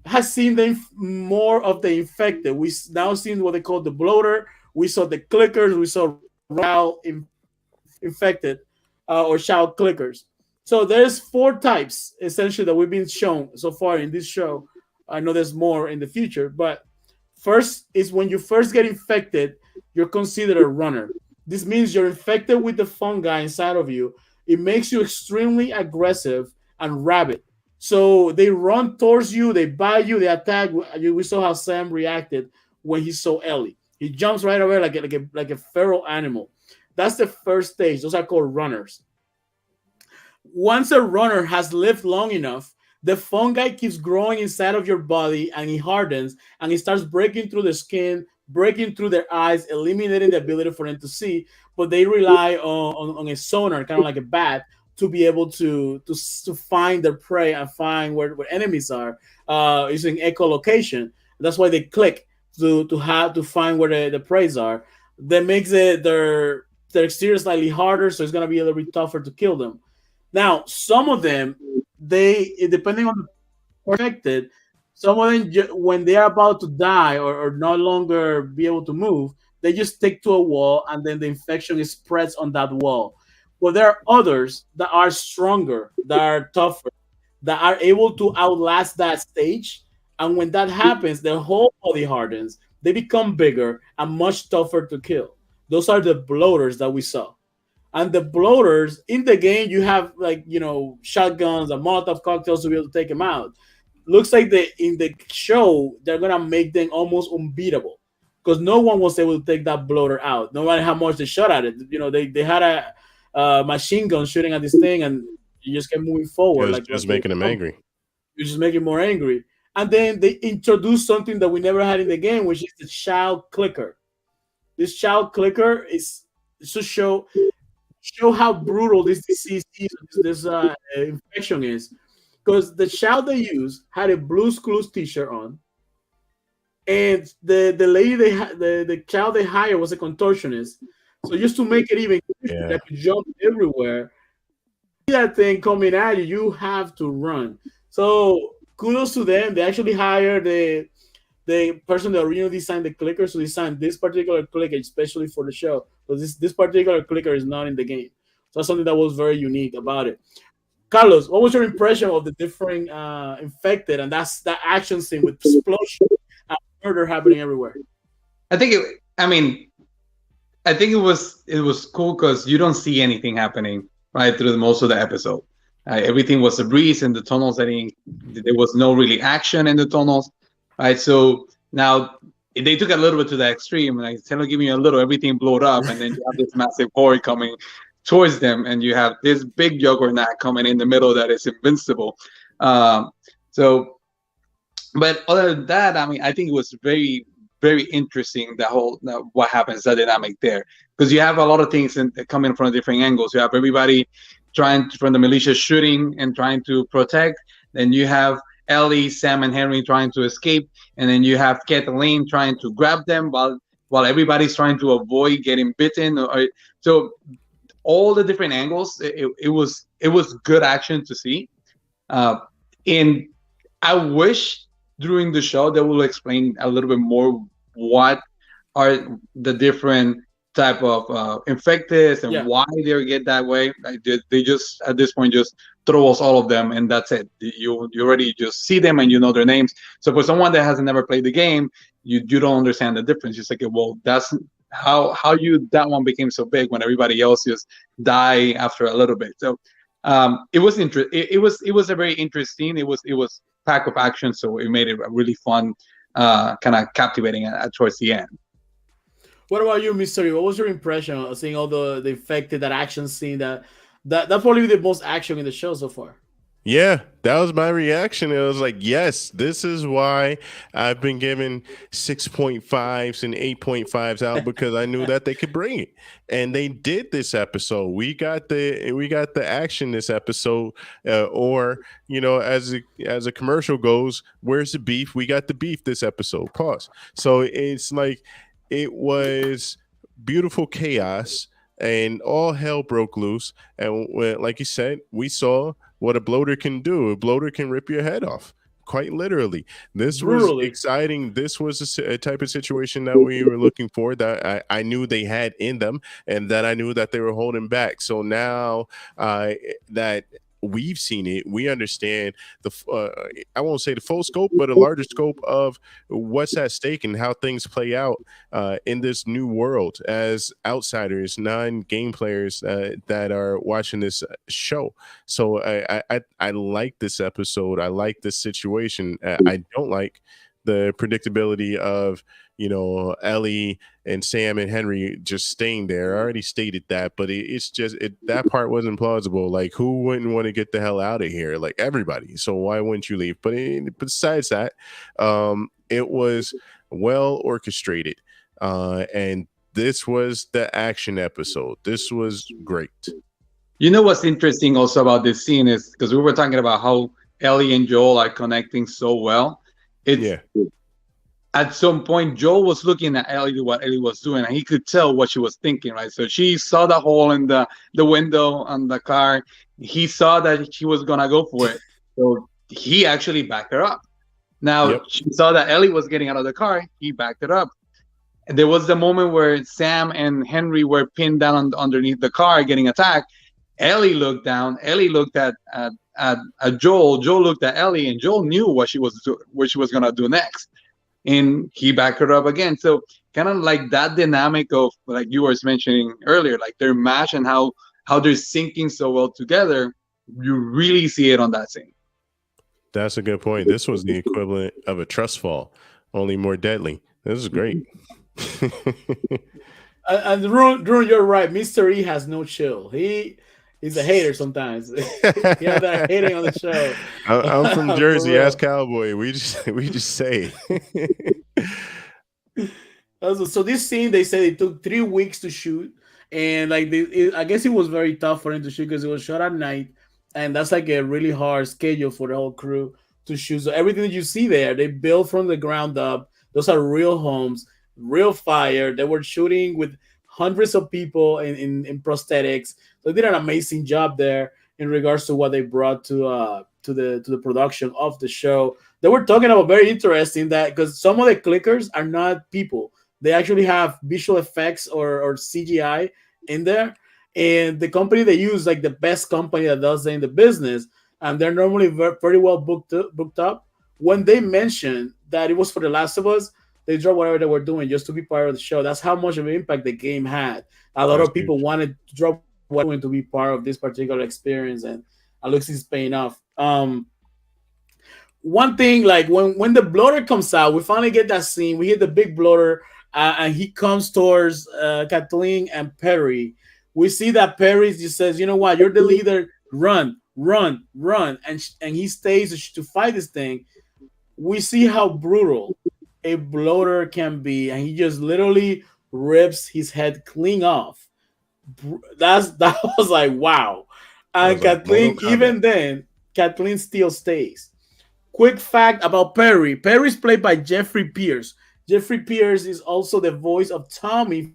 has seen more of the infected. We now seen what they call the bloater. We saw the clickers. We saw Raul infected or child clickers. So there's 4 types essentially that we've been shown so far in this show. I know there's more in the future, but first is when you first get infected, you're considered a runner. This means you're infected with the fungi inside of you. It makes you extremely aggressive and rabid. So they run towards you, they bite you, they attack. We saw how Sam reacted when he saw Ellie. He jumps right away like a feral animal. That's the first stage. Those are called runners. Once a runner has lived long enough, the fungi keeps growing inside of your body and it hardens and it starts breaking through the skin, breaking through their eyes, eliminating the ability for them to see. But they rely on a sonar, kind of like a bat, to be able to find their prey and find where enemies are using echolocation. That's why they click to find where the preys are. That makes their exterior slightly harder, so it's going to be a little bit tougher to kill them. Now, some of them, depending on the infected, some of them, when they are about to die or no longer be able to move, they just stick to a wall and then the infection spreads on that wall. Well, there are others that are stronger, that are tougher, that are able to outlast that stage. And when that happens, their whole body hardens. They become bigger and much tougher to kill. Those are the bloaters that we saw. And the bloaters in the game, you have shotguns and Molotov cocktails to be able to take them out. Looks like in the show they're gonna make them almost unbeatable because no one was able to take that bloater out, no matter how much they shot at it. They had a machine gun shooting at this thing, and you just kept moving It forward. was just making him angry. You just make it more angry. And then they introduced something that we never had in the game, which is the child clicker. This child clicker is to show how brutal this disease is, this infection is. Because the child they used had a Blue's Clues t-shirt on, and the lady the child they hired was a contortionist. So just to make it even, that could jump everywhere. That thing coming at you, you have to run. So kudos to them. They actually hired the person that originally designed the clicker to design this particular clicker, especially for the show. So this particular clicker is not in the game. So that's something that was very unique about it. Carlos, what was your impression of the different infected, and that's that action scene with explosion and murder happening everywhere? I think it was cool because you don't see anything happening right through most of the episode. Everything was a breeze in the tunnels. There was no really action in the tunnels, right? So now they took a little bit to the extreme, like instead of giving you a little, everything blowed up, and then you have this massive horde coming towards them, and you have this big juggernaut coming in the middle that is invincible. But other than that, I think it was very, very interesting, what happens, that dynamic there, because you have a lot of things coming from different angles. You have everybody trying from the militia shooting and trying to protect. Then you have Ellie, Sam, and Henry trying to escape, and then you have Kathleen trying to grab them while everybody's trying to avoid getting bitten. So all the different angles, it was good action to see. And I wish during the show they will explain a little bit more what are the different type of infected and why they get that way. They just at this point just throw us all of them, and that's it. You already just see them and you know their names. So for someone that has never played the game, you don't understand the difference. It's like, well, that's how that one became so big when everybody else just die after a little bit. So it was it was a very interesting. It was packed with action, so it made it a really fun, kind of captivating towards the end. What about you, Mystery? What was your impression of seeing all the infected, that action scene? That probably the most action in the show so far. Yeah, that was my reaction. It was like, yes, this is why I've been giving 6.5s and 8.5s out, because I knew that they could bring it, and they did this episode. We got the action this episode, or as a commercial goes, where's the beef? We got the beef this episode. Pause. So it's like it was beautiful chaos, and all hell broke loose. And like you said, we saw what a bloater can do. A bloater can rip your head off, quite literally. This was exciting. This was a type of situation that we were looking for, that I knew they had in them, and that I knew that they were holding back. So now that we've seen it, we understand I won't say the full scope, but a larger scope of what's at stake and how things play out in this new world as outsiders, non-game players that are watching this show. So I like this episode. I like this situation. I don't like the predictability of Ellie and Sam and Henry just staying there. I already stated that, but it's just that part wasn't plausible. Like, who wouldn't want to get the hell out of here? Like, everybody. So why wouldn't you leave? But besides that, it was well orchestrated, and this was the action episode. This was great. What's interesting also about this scene is, because we were talking about how Ellie and Joel are connecting so well. At some point, Joel was looking at Ellie, what Ellie was doing, and he could tell what she was thinking, right? So she saw the hole in the window on the car. He saw that she was going to go for it. So he actually backed her up. Now, she saw that Ellie was getting out of the car. He backed it up. And there was the moment where Sam and Henry were pinned down underneath the car getting attacked. Ellie looked down. Ellie looked at Joel. Joel looked at Ellie, and Joel knew what she was going to do next. And he backed her up again. So kind of like that dynamic of, like you were mentioning earlier, like their match and how they're syncing so well together, you really see it on that scene. That's a good point. This was the equivalent of a trust fall, only more deadly. This is great. And Drew, you're right. Mr. E has no chill. He's a hater sometimes. Yeah, they're hating on the show. I'm from For Jersey. Ask real. Cowboy. We just say. So this scene, they said it took 3 weeks to shoot, and like I guess it was very tough for him to shoot because it was shot at night, and that's like a really hard schedule for the whole crew to shoot. So everything that you see there, they built from the ground up. Those are real homes, real fire. They were shooting with hundreds of people in prosthetics. So they did an amazing job there in regards to what they brought to the production of the show. They were talking about very interesting that because some of the clickers are not people, they actually have visual effects or CGI in there. And the company they use, like the best company that does it in the business, and they're normally very well booked up. When they mentioned that it was for The Last of Us, they dropped whatever they were doing just to be part of the show. That's how much of an impact the game had. A lot That's of people huge. wanted to drop what doing to be part of this particular experience, and it looks is paying off. One thing, like when the bloater comes out, we finally get that scene. We hit the big bloater, and he comes towards Kathleen and Perry. We see that Perry just says, "You know what? You're the leader. Run, run, run," and he stays to fight this thing. We see how brutal a bloater can be, and he just literally rips his head clean off. That was like wow. That And was like Mortal Kathleen, Kombat. even then, Kathleen still stays. Quick fact about Perry. Perry's played by Jeffrey Pierce. Jeffrey Pierce is also the voice of Tommy.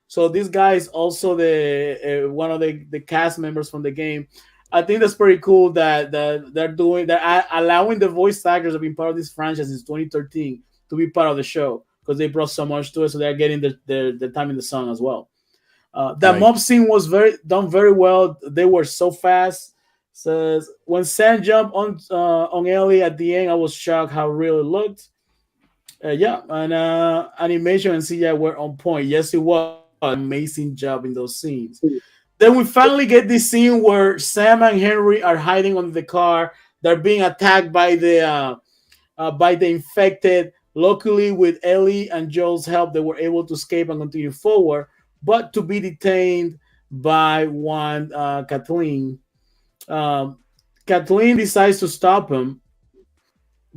So this guy is also the one of the cast members from the game. I think that's pretty cool that they're allowing the voice actors that have been part of this franchise since 2013 to be part of the show because they brought so much to it. So they're getting the time in the sun as well. That Like, mob scene was very well. They were so fast. Says when Sam jumped on Ellie at the end, I was shocked how real it looked. Yeah, and animation and CGI were on point. Yes, it was an amazing job in those scenes. Then we finally get this scene where Sam and Henry are hiding under the car. They're being attacked by the infected. Luckily, with Ellie and Joel's help, they were able to escape and continue forward, but to be detained by one Kathleen. Um, Kathleen decides to stop him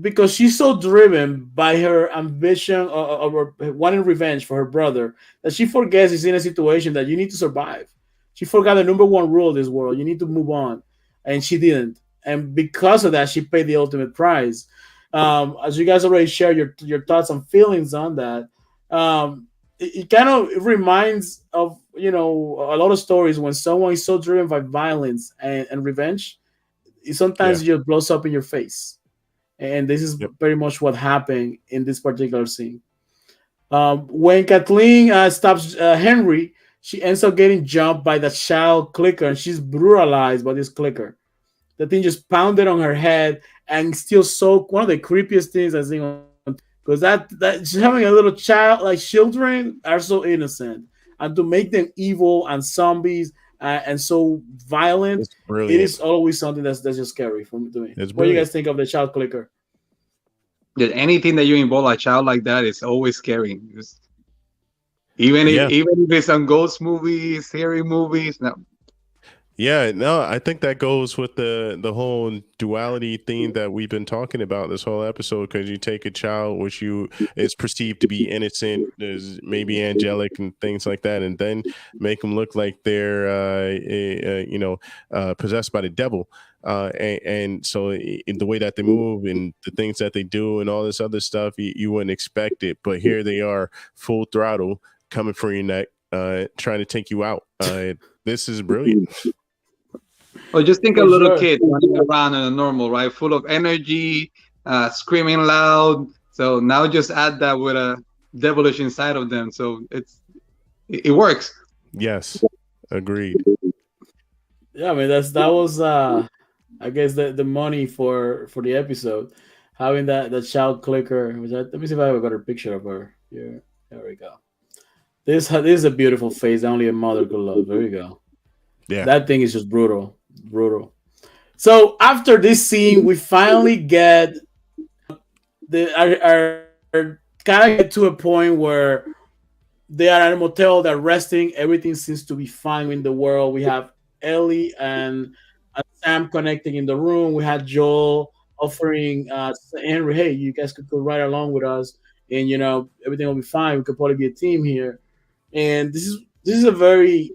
because she's so driven by her ambition or wanting revenge for her brother that she forgets she's in a situation that you need to survive. She forgot the number one rule of this world: you need to move on, and she didn't. And because of that, she paid the ultimate price. As you guys already shared your thoughts and feelings on that, it kind of reminds of a lot of stories when someone is so driven by violence and revenge, it yeah. sometimes just blows up in your face. And this is Yep. very much what happened in this particular scene. When Kathleen stops Henry, she ends up getting jumped by the child clicker, and she's brutalized by this clicker. The thing just pounded on her head, and still so one of the creepiest things I've seen on, because that just having a little child, like children are so innocent, and to make them evil and zombies and so violent, It's it brilliant. is always something that's just scary for me to me. It's What do you brilliant. guys think of the child clicker? That anything that you involve a child like that is always scary. Even if Yeah. even if it's on ghost movies, scary movies. No, Yeah, no, I think that goes with the whole duality theme that we've been talking about this whole episode. Because you take a child which you is perceived to be innocent, is maybe angelic and things like that, and then make them look like they're possessed by the devil. And so in the way that they move and the things that they do and all this other stuff, you wouldn't expect it, but here they are, full throttle, coming for your neck, trying to take you out. This is brilliant. or just think a For little sure. kid running around in a normal, right, full of energy, screaming loud. So now just add that with a devilish inside of them. So it works. Yes, agreed. Yeah, I mean that was I guess the money for the episode, having that child clicker. Let me see if I have a better picture of her. Here, there we go. This is a beautiful face that only a mother could love. There you go. Yeah. That thing is just brutal, brutal. So after this scene, we finally get the our kind of get to a point where they are at a motel, they're resting, everything seems to be fine in the world. We have Ellie and Sam connecting in the room. We had Joel offering Henry, hey, you guys could ride along with us, and everything will be fine. We could probably be a team here. And this is a very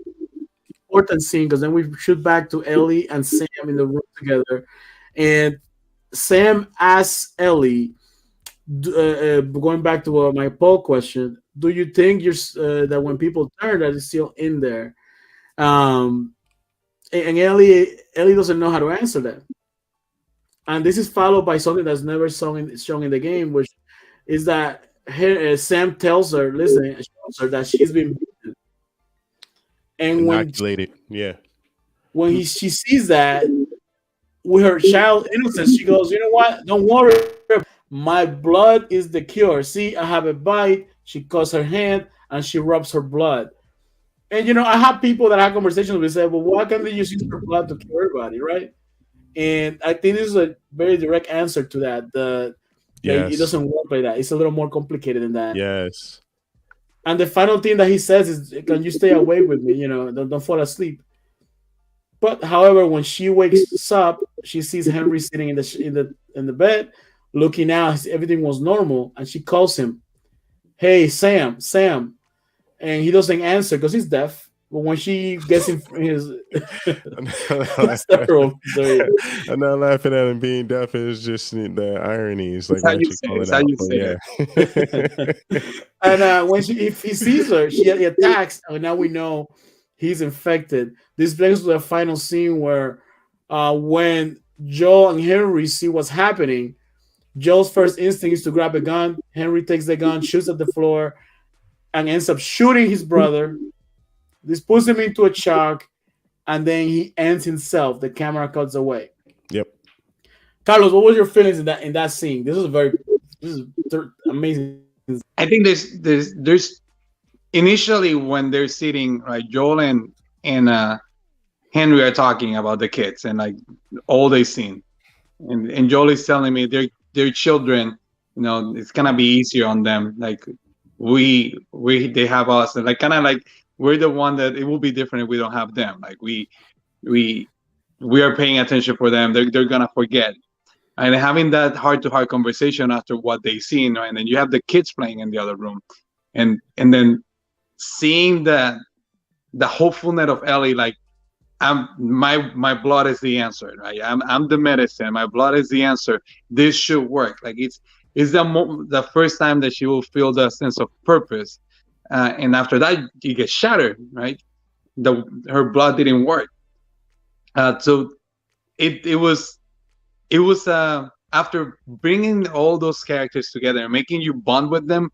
important scene because then we shoot back to Ellie and Sam in the room together, and Sam asks Ellie, going back to my poll question, do you think that when people turn that it's still in there? And Ellie doesn't know how to answer that. And this is followed by something that's never shown in the game, which is that Sam tells her, listen, shows her that she's been beaten. And inoculated. When she sees that with her child innocence, she goes, you know what? Don't worry. My blood is the cure. See, I have a bite. She cuts her hand and she rubs her blood. And I have people that have conversations with say, well, why can't they just use her blood to cure everybody, right? And I think this is a very direct answer to that. It doesn't work like that. It's a little more complicated than that. Yes. And the final thing that he says is, "Can you stay awake with me? Don't fall asleep." But however, when she wakes up, she sees Henry sitting in the bed, looking out. Everything was normal, and she calls him, "Hey, Sam, Sam," and he doesn't answer because he's deaf. But when she gets in his, I'm not laughing at him being deaf. It's just the irony. It's like And if he sees her, he attacks, and now we know he's infected. This brings to the final scene where, when Joel and Henry see what's happening, Joel's first instinct is to grab a gun. Henry takes the gun, shoots at the floor, and ends up shooting his brother. This puts him into a shock, and then he ends himself. The camera cuts away. Yep. Carlos, what was your feelings in that scene? This is amazing. I think there's initially when they're sitting, right, Joel and Henry are talking about the kids and like all they've seen, and Joel is telling me they're children, it's gonna be easier on them. Like they have us, and like kind of like we're the one that it will be different if we don't have them. Like we are paying attention for them. They're gonna forget. And having that heart-to-heart conversation after what they've seen, right? And then you have the kids playing in the other room, and then seeing the hopefulness of Ellie, like my blood is the answer, right? I'm the medicine. My blood is the answer. This should work. Like it's the first time that she will feel the sense of purpose, and after that you get shattered, right? Her blood didn't work, so it was after bringing all those characters together and making you bond with them,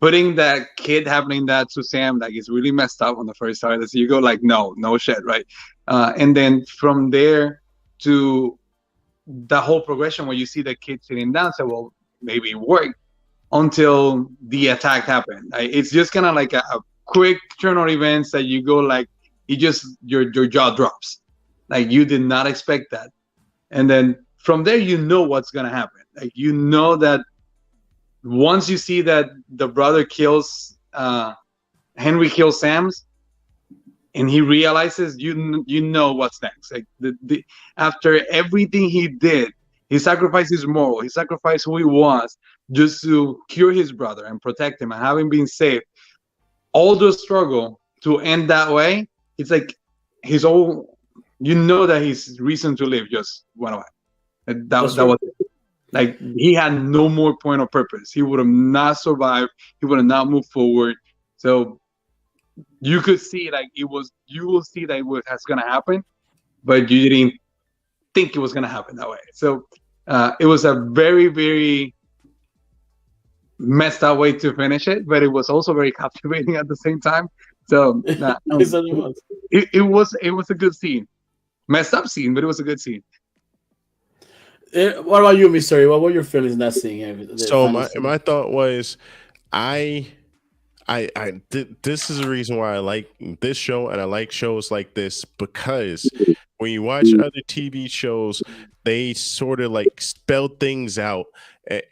putting that kid happening that to Sam, like it's really messed up on the first start. So you go like, no shit, right? And then from there to the whole progression where you see the kid sitting down, say, well, maybe it worked until the attack happened. It's just kind of like a quick turn of events that you go like, your jaw drops. Like you did not expect that. And then from there, what's going to happen. Like, that once you see that the brother kills, Henry kills Sam's, and he realizes, what's next. Like after everything he did, he sacrificed his moral, he sacrificed who he was just to cure his brother and protect him, and having been saved, all the struggle to end that way, it's like his whole, that his reason to live just went away. That was it. Like he had no more point of purpose. He would have not survived. He would have not moved forward. So you could see you will see that what's gonna happen, but you didn't think it was gonna happen that way. So it was a very, very messed up way to finish it, but it was also very captivating at the same time. So it was a good scene. Messed up scene, but it was a good scene. What about you, Mystery? What were your feelings in that scene? So my thought was, this is the reason why I like this show, and I like shows like this, because when you watch other TV shows, they sort of like spell things out,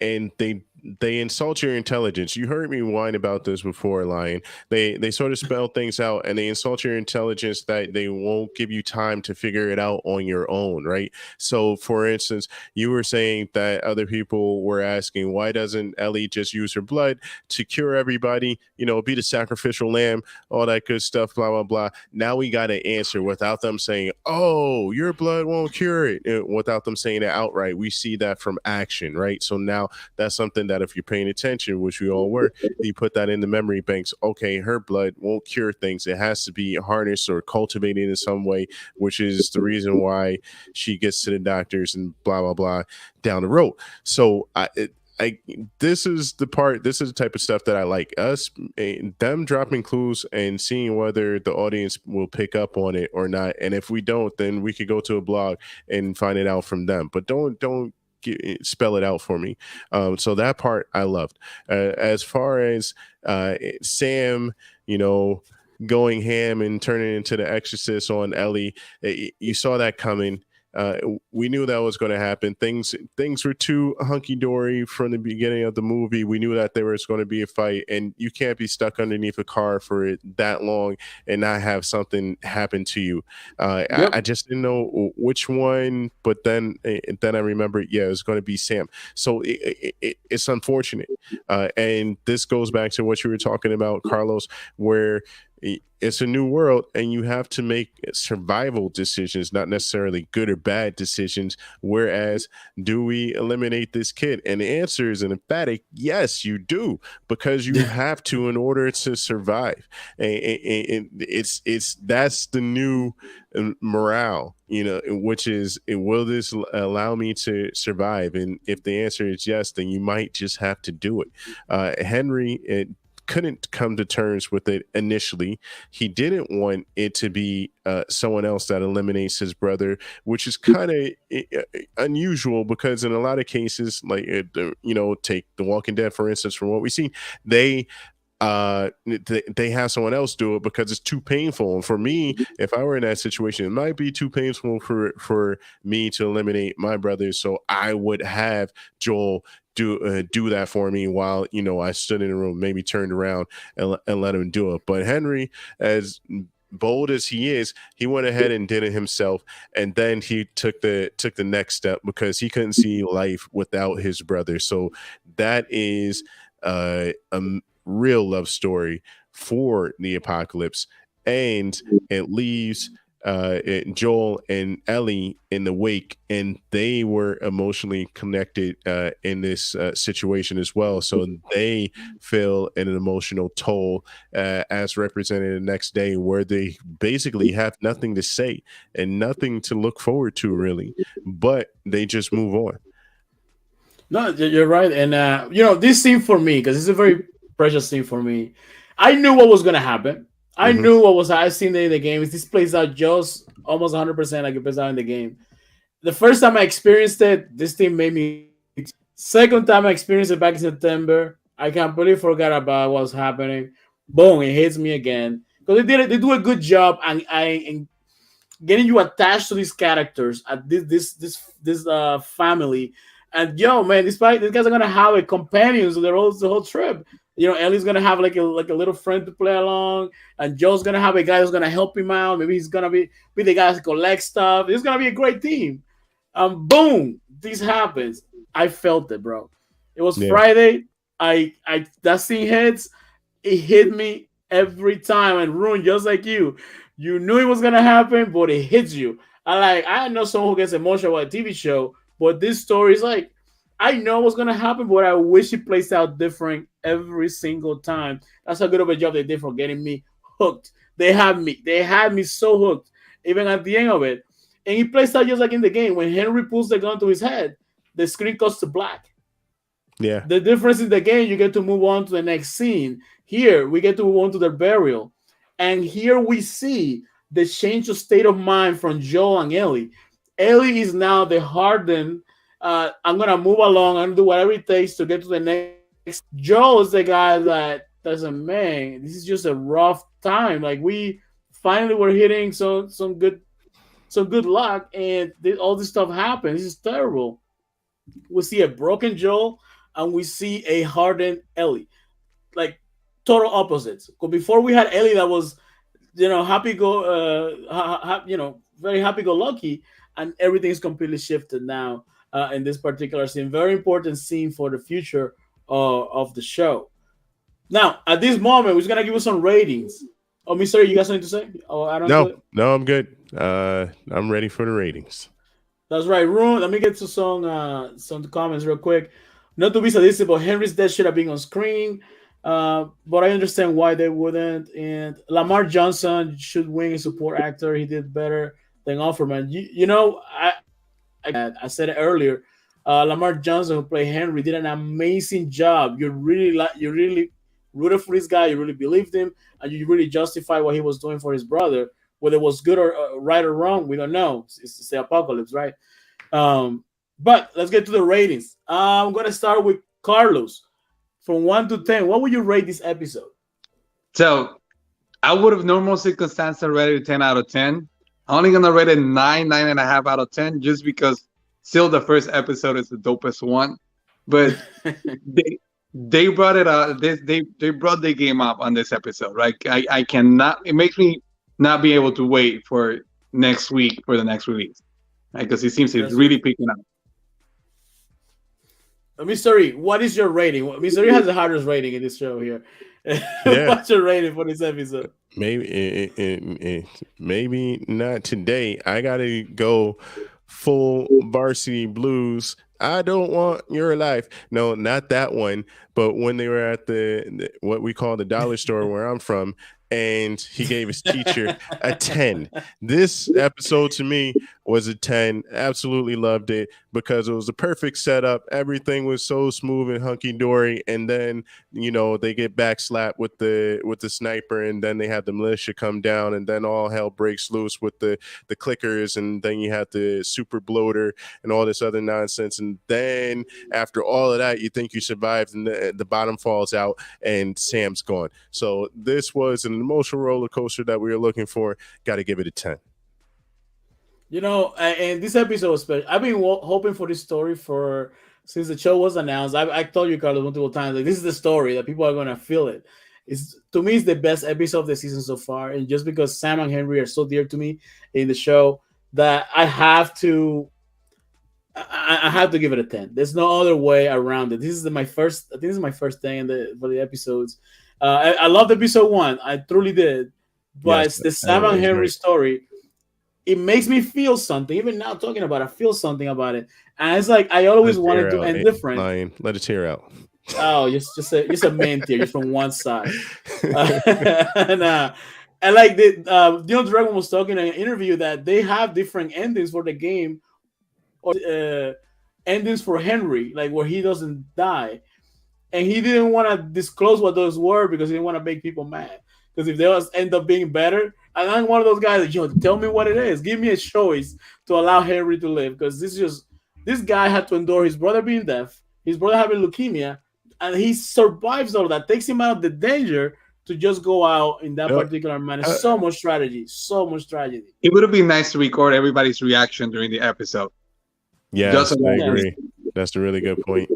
and they they insult your intelligence. You heard me whine about this before, Lion. They sort of spell things out and they insult your intelligence that they won't give you time to figure it out on your own, right? So, for instance, you were saying that other people were asking, why doesn't Ellie just use her blood to cure everybody? You know, be the sacrificial lamb, all that good stuff, blah blah blah. Now we got to answer without them saying, "Oh, your blood won't cure it," without them saying it outright. We see that from action, right? So now that's something that if you're paying attention, which we all were, you put that in the memory banks. Okay, her blood won't cure things. It has to be harnessed or cultivated in some way, which is the reason why she gets to the doctors and blah blah blah down the road. So this is the part. This is the type of stuff that I like. Them dropping clues and seeing whether the audience will pick up on it or not. And if we don't, then we could go to a blog and find it out from them. But don't spell it out for me. So that part I loved. As far as Sam, you know, going ham and turning into the Exorcist on Ellie, you saw that coming. We knew that was going to happen. Things were too hunky dory from the beginning of the movie. We knew that there was going to be a fight, and you can't be stuck underneath a car for it that long and not have something happen to you. Yep. I just didn't know which one, but then I remembered, yeah, it was going to be Sam. So it's unfortunate, and this goes back to what you were talking about, Carlos, where it's a new world and you have to make survival decisions, not necessarily good or bad decisions. Whereas, do we eliminate this kid? And the answer is an emphatic yes, you do, because you have to in order to survive. And it's that's the new morale, you know, which is, will this allow me to survive? And if the answer is yes, then you might just have to do it. Henry couldn't come to terms with it initially. He didn't want it to be someone else that eliminates his brother, which is kind of unusual because in a lot of cases, like take The Walking Dead for instance, from what we've seen, they have someone else do it because it's too painful. And for me, if I were in that situation, it might be too painful for me to eliminate my brother. So I would have Joel do that for me while I stood in the room, maybe turned around and let him do it. But Henry, as bold as he is, he went ahead and did it himself, and then he took the next step because he couldn't see life without his brother. So that is a real love story for the apocalypse, and it leaves Joel and Ellie in the wake, and they were emotionally connected in this situation as well. So they feel an emotional toll as represented the next day, where they basically have nothing to say and nothing to look forward to, really, but they just move on. No, you're right. And this scene for me, because it's a very precious scene for me. I knew what was gonna happen. I knew what was I seen in the game. This plays out just almost 100% like it plays out in the game. The first time I experienced it, this thing made me. Second time I experienced it back in September, I completely forgot about what was happening. Boom, it hits me again because they do a good job and getting you attached to these characters at this family. And man, these guys are gonna have a companion so the whole trip. Ellie's gonna have like a little friend to play along, and Joe's gonna have a guy who's gonna help him out. Maybe he's gonna be the guy that collects stuff. It's gonna be a great team. Boom, this happens. I felt it, bro. It was Friday. I that scene hits. It hit me every time, and Rune, just like you knew it was gonna happen, but it hits you. I know someone who gets emotional about a TV show, but this story is like, I know what's gonna happen, but I wish it plays out different every single time. That's how good of a job they did for getting me hooked. They had me so hooked, even at the end of it. And he plays out just like in the game. When Henry pulls the gun to his head, the screen cuts to black. Yeah. The difference in the game, you get to move on to the next scene. Here, we get to move on to their burial. And here we see the change of state of mind from Joel and Ellie. Ellie is now the hardened, I'm going to move along and do whatever it takes to get to the next. Joel is the guy that doesn't, man, this is just a rough time. Like, we finally were hitting some good luck, and all this stuff happened. This is terrible. We see a broken Joel, and we see a hardened Ellie, like total opposites. Because before we had Ellie that was, happy go, very happy go lucky, and everything is completely shifted now in this particular scene. Very important scene for the future of the show. Now, at this moment, we're gonna give you some ratings. Oh, Mister, you got something to say? Oh, I don't. No, I'm good. I'm ready for the ratings. That's right, Rune. Let me get to some comments real quick. Not to be sadistic, but Henry's death should have been on screen. But I understand why they wouldn't. And Lamar Johnson should win a support actor. He did better than Offerman. I said it earlier. Lamar Johnson, who played Henry, did an amazing job. You really rooted for this guy. You really believed him, and you really justify what he was doing for his brother. Whether it was good or right or wrong, we don't know. It's the apocalypse, right? But let's get to the ratings. I'm gonna start with Carlos. From 1 to 10, what would you rate this episode? So I would have normal circumstances rated 10 out of 10. I'm only gonna rate it 9.5 out of 10, just because still the first episode is the dopest one. But they brought it out. They brought the game up on this episode, right? I cannot. It makes me not be able to wait for next week for the next release, right? Because it seems it's really picking up. Mystery, what is your rating? Mystery has the hardest rating in this show here. Yeah. What's your rating for this episode? Maybe not today. I gotta go full Varsity Blues. I don't want your life. No, not that one. But when they were at the what we call the dollar store where I'm from, and he gave his teacher a 10. This episode to me was a 10. Absolutely loved it because it was a perfect setup. Everything was so smooth and hunky-dory. And then, they get backslapped with the sniper, and then they have the militia come down, and then all hell breaks loose with the clickers, and then you have the super bloater and all this other nonsense. And then after all of that, you think you survived, and the bottom falls out and Sam's gone. So this was an emotional roller coaster that we were looking for. Got to give it a 10. And this episode was special. I've been hoping for this story since the show was announced. I told you, Carlos, multiple times, like, this is the story that people are going to feel it. To me, it's the best episode of the season so far. And just because Sam and Henry are so dear to me in the show, that I have to give it a 10. There's no other way around it. This is my first thing for the episodes. I loved episode 1. I truly did. But it's the Sam and Henry story. It makes me feel something. Even now talking about it, I feel something about it. And it's like I always wanted to end different. Lion, let it tear out. Oh, just a main tear, just from one side. And like Neil Druckmann was talking in an interview that they have different endings for the game, or endings for Henry, like where he doesn't die. And he didn't want to disclose what those were because he didn't want to make people mad. Because if they end up being better, and I'm one of those guys that, tell me what it is. Give me a choice to allow Henry to live. Because this guy had to endure his brother being deaf, his brother having leukemia, and he survives all of that, takes him out of the danger to just go out in that particular manner. So much strategy. It would have been nice to record everybody's reaction during the episode. Yes, I agree. That's a really good point.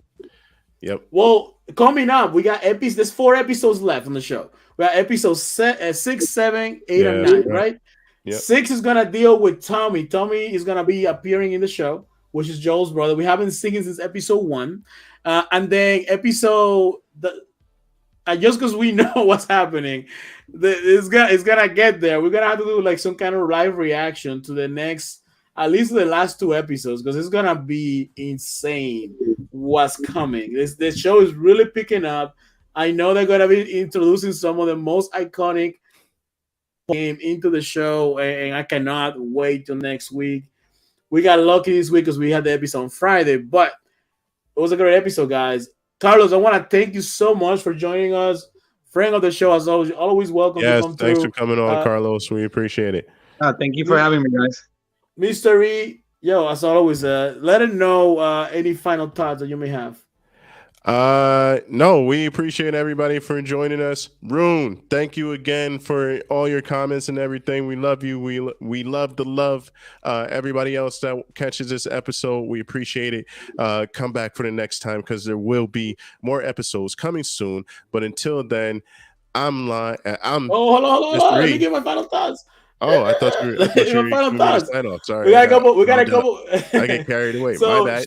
Yep. Well, coming up, we got there's 4 episodes left on the show. We got episodes 6, 7, 8, and 9, right? Yep. 6 is gonna deal with Tommy. Tommy is gonna be appearing in the show, which is Joel's brother. We haven't seen him since episode 1, and then just because we know what's happening, it's gonna get there. We're gonna have to do like some kind of live reaction to the next, at least the last 2 episodes, because it's gonna be insane what's coming. This show is really picking up. I know they're gonna be introducing some of the most iconic game into the show, and I cannot wait till next week. We got lucky this week because we had the episode on Friday, but it was a great episode, guys. Carlos, I want to thank you so much for joining us. Friend of the show, as always welcome to come through. Thanks for coming on, Carlos. We appreciate it. Thank you for having me, guys. Mystery, as always, let us know any final thoughts that you may have. No, we appreciate everybody for joining us. Rune, thank you again for all your comments and everything. We love you. We love the love. Everybody else that catches this episode, we appreciate it. Come back for the next time because there will be more episodes coming soon. But until then, I'm hold on. Let me get my final thoughts. Oh, I thought you were my final thoughts. sign off. Sorry, We got a couple. I get carried away. So, my bad.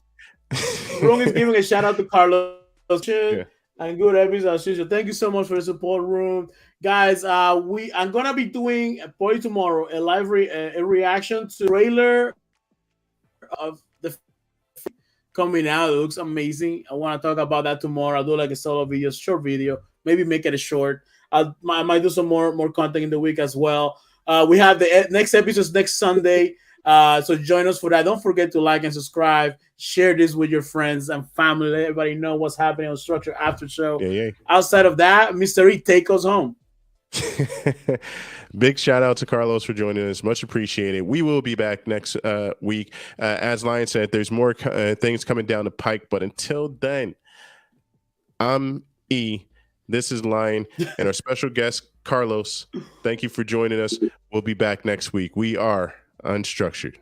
Rung is giving a shout out to Carlos. Yeah. And good episode as usual. Thank you so much for the support, Room. Guys, I'm gonna be doing probably tomorrow a live a reaction to trailer of the coming out. It looks amazing. I want to talk about that tomorrow. I'll do like a solo video, short video, maybe make it a short. I might do some more content in the week as well. We have the next episodes next Sunday. So join us for that. Don't forget to like and subscribe. Share this with your friends and family. Let everybody know what's happening on Structure After Show. Yeah. Outside of that, Mr. E, take us home. Big shout out to Carlos for joining us. Much appreciated. We will be back next week. As Lion said, there's more things coming down the pike. But until then, I'm E. This is Lion and our special guest, Carlos. Thank you for joining us. We'll be back next week. We are Unstructured.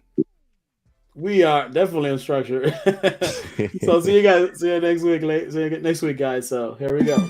We are definitely Unstructured. So see you next week, guys. So here we go.